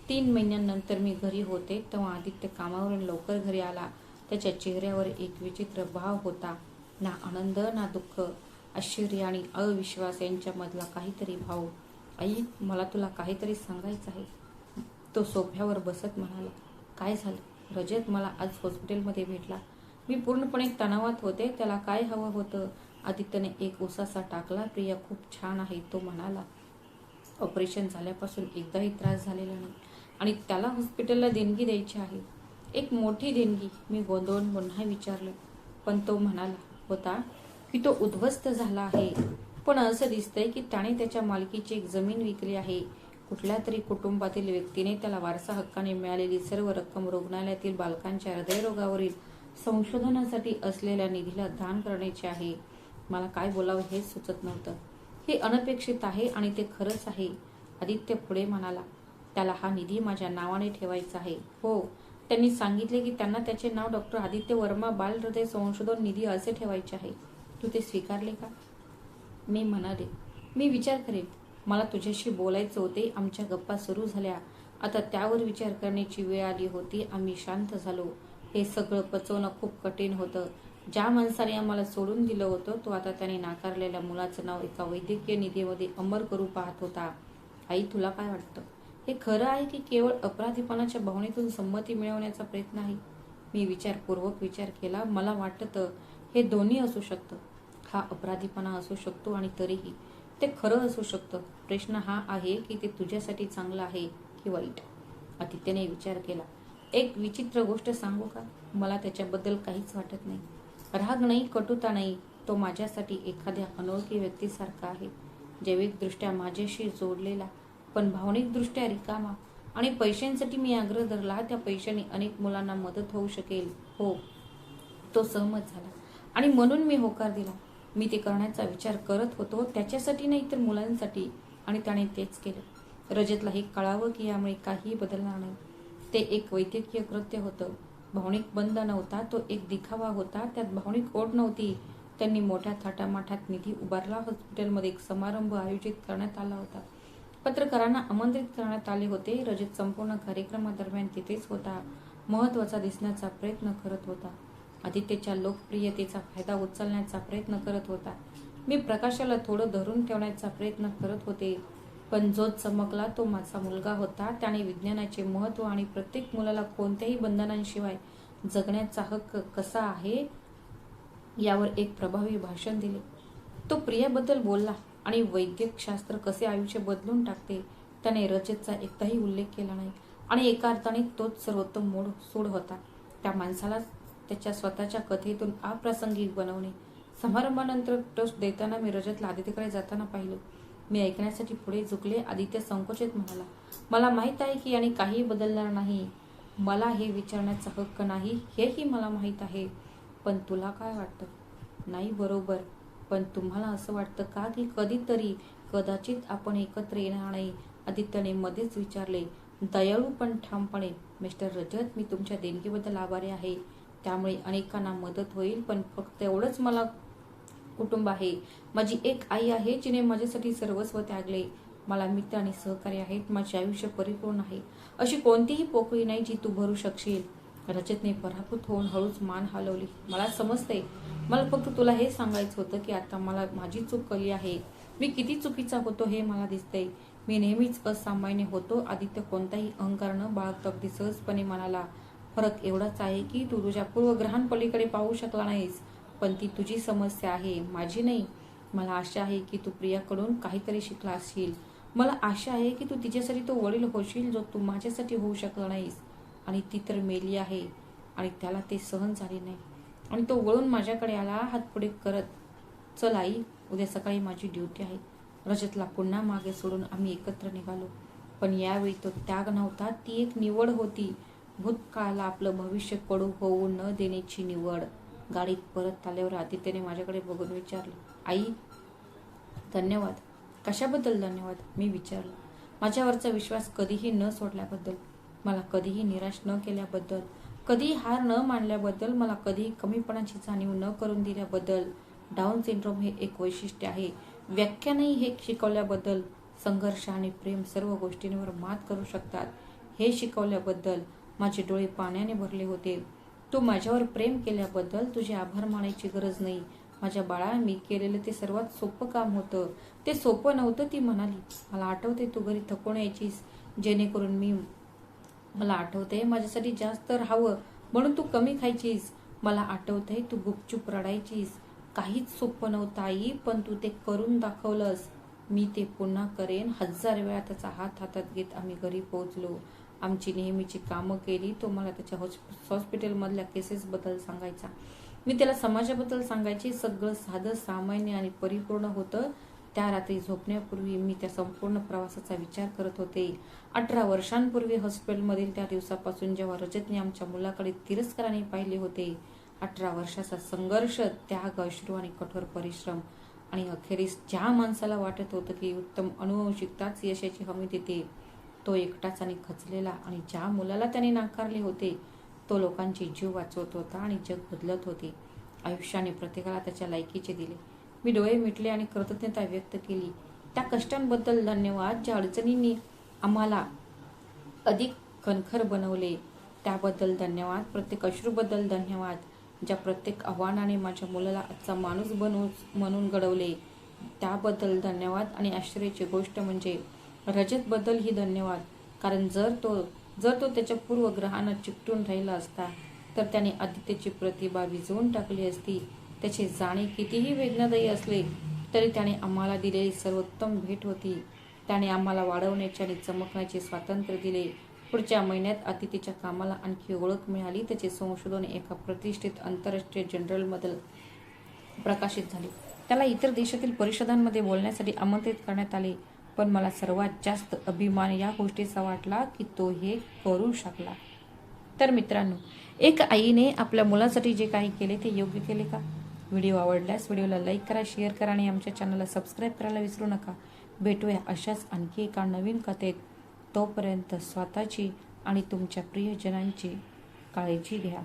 S1: 3 महिन्यांनंतर मी घरी होते तेव्हा आदित्य कामावरून लवकर घरी आला. त्याच्या चेहऱ्यावर एक विचित्र भाव होता. ना आनंद, ना दुःख, आश्चर्य आणि अविश्वास यांच्यामधला काहीतरी भाव. आई, मला तुला काहीतरी सांगायचं आहे, तो सोफ्यावर बसत म्हणाला. काय झालं? रजत मला आज हॉस्पिटलमध्ये भेटला. मी पूर्णपणे तणावात होते. त्याला काय हवं होतं? आदित्यने एक उसासा टाकला. प्रिया खूप छान आहे, तो म्हणाला. ऑपरेशन झाल्यापासून एकदाही त्रास झालेला नाही आणि त्याला हॉस्पिटलला देणगी द्यायची आहे. एक मोठी देणगी. मी गोंधळून पुन्हा विचारलं. पण तो म्हणाला होता की तो उद्ध्वस्त झाला आहे. पण असं दिसतंय की त्याने त्याच्या मालकीची एक जमीन विकली आहे. कुठल्या तरी कुटुंबातील व्यक्तीने त्याला वारसा हक्काने मिळालेली सर्व रक्कम रुग्णालयातील बालकांच्या हृदयरोगावरील संशोधनासाठी असलेल्या निधीला दान करण्याची आहे. मला काय बोलावं हेच सुचत नव्हतं. हे अनपेक्षित आहे आणि ते खरंच आहे. आदित्य पुढे म्हणाला. त्याला हा निधी माझ्या नावाने ठेवायचा आहे. हो, त्यांनी सांगितले की त्यांना त्याचे नाव डॉक्टर आदित्य वर्मा बाल हृदय संशोधन निधी असे ठेवायचे आहे. तू ते स्वीकारले का? मी म्हणाले, मी विचार करेन. मला तुझ्याशी बोलायचं होते. आमच्या गप्पा सुरू झाल्या. आता त्यावर विचार करण्याची वेळ आली होती. आम्ही शांत झालो. हे सगळं पचवणं खूप कठीण होतं. ज्या माणसाने आम्हाला सोडून दिलं होतं तो आता त्याने नाकारलेल्या मुलाचं नाव एका वैद्यकीय निधीमध्ये अमर करू पाहत होता. आई, तुला काय वाटतं? हे खरं आहे की केवळ अपराधीपणाच्या भावनेतून संमती मिळवण्याचा प्रयत्न आहे? मी विचारपूर्वक विचार केला. मला वाटतं हे दोन्ही असू शकतं. हा अपराधीपणा असू शकतो आणि तरीही ते खरं असू शकतं. प्रश्न हा आहे की ते तुझ्यासाठी चांगलं आहे की वाईट? आदित्यने विचार केला. एक विचित्र गोष्ट सांगू का? मला त्याच्याबद्दल काहीच वाटत नाही. राग नाही, कटुता नाही. तो माझ्यासाठी एखाद्या अनोळखी व्यक्तीसारखा आहे. जैविकदृष्ट्या माझ्याशी जोडलेला, पण भावनिकदृष्ट्या रिकामा. आणि पैशांसाठी मी आग्रह धरला. त्या पैशाने अनेक मुलांना मदत होऊ शकेल. हो, तो सहमत झाला आणि म्हणून मी होकार दिला. मी ते करण्याचा विचार करत होतो, त्याच्यासाठी नाही तर मुलांसाठी, आणि त्याने तेच केलं. रजतला हे कळावं की यामुळे काहीही बदलणार नाही. ते एक वैद्यकीय कृत्य होतं. भावनिक बंध नव्हता, तो एक दिखावा होता. त्यात भावनिक ओढ नव्हती. त्यांनी मोठ्या थाटामाठात निधी उभारला. हॉस्पिटलमध्ये एक समारंभ आयोजित करण्यात आला होता. पत्रकारांना आमंत्रित करण्यात आले होते. रजत संपूर्ण कार्यक्रमादरम्यान तिथेच होता. महत्त्वाचा दिसण्याचा प्रयत्न करत होता. आदित्यच्या लोकप्रियतेचा फायदा उचलण्याचा प्रयत्न करत होता. मी प्रकाशाला थोडं धरून ठेवण्याचा प्रयत्न करत होते. पण जो चमकला तो माझा मुलगा होता. त्याने विज्ञानाचे महत्त्व आणि प्रत्येक मुलाला कोणत्याही बंधनांशिवाय जगण्याचा हक्क कसा आहे यावर एक प्रभावी भाषण दिले. तो प्रियाबद्दल बोलला आणि वैद्यकशास्त्र कसे आयुष्य बदलून टाकते त्याने रजतचा एकदाही उल्लेख केला नाही. आणि एका अर्थाने तोच सर्वोत्तम सूड होता. त्या माणसाला त्याच्या स्वतःच्या कथेतून अप्रासंगिक बनवणे. समारंभानंतर टोस्ट देताना मी रजतला आदित्यकडे जाताना पाहिलं. मी ऐकण्यासाठी पुढे झुकले. आदित्य संकोचित म्हणाला, मला माहीत आहे की याने काही बदलणार नाही. मला हे विचारण्याचा हक्क नाही हेही मला माहीत आहे. पण तुला काय वाटतं? नाही, बरोबर. पण तुम्हाला असं वाटतं का की कधीतरी, कदाचित आपण एकत्र येणार नाही? आदित्यने मध्येच विचारले, दयाळू पण ठामपणे. मिस्टर रजत, मी तुमच्या देणगीबद्दल आभारी आहे. त्यामुळे अनेकांना मदत होईल. पण फक्त एवढंच, मला कुटुंब आहे. माझी एक आई आहे जिने माझ्यासाठी सर्वस्व त्यागले. मला मित्र आणि सहकारी आहेत. माझे आयुष्य परिपूर्ण आहे. अशी कोणतीही पोकळी नाही जी तू भरू शकशील. रजतने पराभूत होऊन हळूच मान हलवली. मला समजते. मला फक्त तुला हे सांगायचं होतं की आता मला माझी चूक कळली आहे. मी किती चुकीचा होतो हे मला दिसतंय. मी नेहमीच असामान्य होतो. आदित्य कोणताही अहंकार न बाळगता अगदी सहजपणे म्हणाला, फरक एवढाच आहे की तू तुझ्या पूर्वग्रहांपलीकडे पाहू शकला नाहीस. पण ती तुझी समस्या आहे, माझी नाही. मला आशा आहे की तू प्रियाकडून काहीतरी शिकला असशील. मला आशा आहे की तू तिच्यासाठी तो वडील होशील जो तू माझ्यासाठी होऊ शकला नाहीस. आणि ती तर मेली आहे आणि त्याला ते सहन झाले नाही आणि तो वळून माझ्याकडे आला हात पुढे करत. चल आई, उद्या सकाळी माझी ड्युटी आहे. रजतला पुन्हा मागे सोडून आम्ही एकत्र निघालो. पण यावेळी तो त्याग नव्हता, ती एक निवड होती. भूतकाळाला आपलं भविष्य कडू होऊ न देण्याची निवड. गाडीत परत आल्यावर आदित्यने माझ्याकडे बघून विचारलं, आई धन्यवाद. कशाबद्दल धन्यवाद? मी विचारलं. माझ्यावरचा विश्वास कधीही न सोडल्याबद्दल, मला कधीही निराश न केल्याबद्दल, कधीही हार न मानल्याबद्दल, मला कधीही कमीपणाची जाणीव न करून दिल्याबद्दल. डाऊन सिंड्रोम हे एक वैशिष्ट्य आहे, व्याख्या नाही हे शिकवल्याबद्दल. संघर्ष आणि प्रेम सर्व गोष्टींवर मात करू शकतात हे शिकवल्याबद्दल. माझे डोळे पाण्याने भरले होते. तू माझ्यावर प्रेम केल्याबद्दल तुझे आभार मानायची गरज नाही. माझ्या बाळा, मी केलेलं ते सर्वात सोपं काम होतं. ते सोपं नव्हतं, ती म्हणाली. मला आठवते तू घरी थकून यायचीस जेणेकरून मला आठवते माझ्यासाठी जास्त राहावं म्हणून तू कमी खायचीस. मला आठवते तू गुपचूप रडायचीस. काहीच सोपं नव्हतं आई, पण तू ते करून दाखवलंस. मी ते पुन्हा करेन. 1000 वेळा त्याचा हात हातात घेत आम्ही घरी पोहोचलो. आमची नेहमीची कामं केली. तो मला त्याच्या हॉस्पिटलमधल्या केसेसबद्दल सांगायचा. मी त्याला समाजाबद्दल सांगायचे. सगळं साधं, सामान्य आणि परिपूर्ण होतं. त्या रात्री झोपण्यापूर्वी मी त्या संपूर्ण प्रवासाचा विचार करत होते. 18 वर्षांपूर्वी हॉस्पिटलमधील त्या दिवसापासून जेव्हा रजतने आमच्या मुलाकडे तिरस्काराने पाहिले होते. 18 वर्षाचा संघर्ष, त्याग, अश्रू आणि कठोर परिश्रम. आणि अखेरीस ज्या माणसाला वाटत होतं की उत्तम अनुवंशिकताच यशाची हमी देते, तो एकटाच आणि खचलेला. आणि ज्या मुलाला त्याने नाकारले होते, तो लोकांचे जीव वाचवत होता आणि जग बदलत होते. आयुष्याने प्रत्येकाला त्याच्या लायकीचे दिले. मी डोळे मिटले आणि कृतज्ञता व्यक्त केली. त्या कष्टांबद्दल धन्यवाद, ज्या अडचणींनी आम्हाला अधिक कणखर बनवले त्याबद्दल धन्यवाद. प्रत्येक अश्रूबद्दल धन्यवाद, ज्या प्रत्येक आव्हानाने माझ्या मुलाला आजचा माणूस म्हणून घडवले त्याबद्दल धन्यवाद. आणि आश्चर्याची गोष्ट म्हणजे रजतबद्दलही धन्यवाद, कारण जर तो त्याच्या पूर्वग्रहांना चिकटून राहिला असता तर त्याने आदित्यची प्रतिभा विझवून टाकली असती. त्याचे जाणे कितीही वेदनादायी असले तरी त्याने आम्हाला दिलेली सर्वोत्तम भेट होती. त्याने आम्हाला वाढवण्याचे आणि चमकण्याचे स्वातंत्र्य दिले. पुढच्या महिन्यात आदित्यच्या कामाला आणखी ओळख मिळाली. त्याचे संशोधन एका प्रतिष्ठित आंतरराष्ट्रीय जर्नलमध्ये प्रकाशित झाले. त्याला इतर देशातील परिषदांमध्ये बोलण्यासाठी आमंत्रित करण्यात आले. पण मला सर्वात जास्त अभिमान या गोष्टीचा वाटला की तो हे करू शकला. तर मित्रांनो, एक आईने आपल्या मुलासाठी जे काही केले ते योग्य केले का? व्हिडिओ आवडल्यास व्हिडिओला लाईक करा, शेअर करा आणि आमच्या चॅनलला सबस्क्राईब करायला विसरू नका. भेटूया अशाच आणखी एका नवीन कथेत. तोपर्यंत स्वतःची आणि तुमच्या प्रियजनांची काळजी घ्या.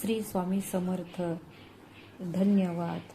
S1: श्री स्वामी समर्थ. धन्यवाद.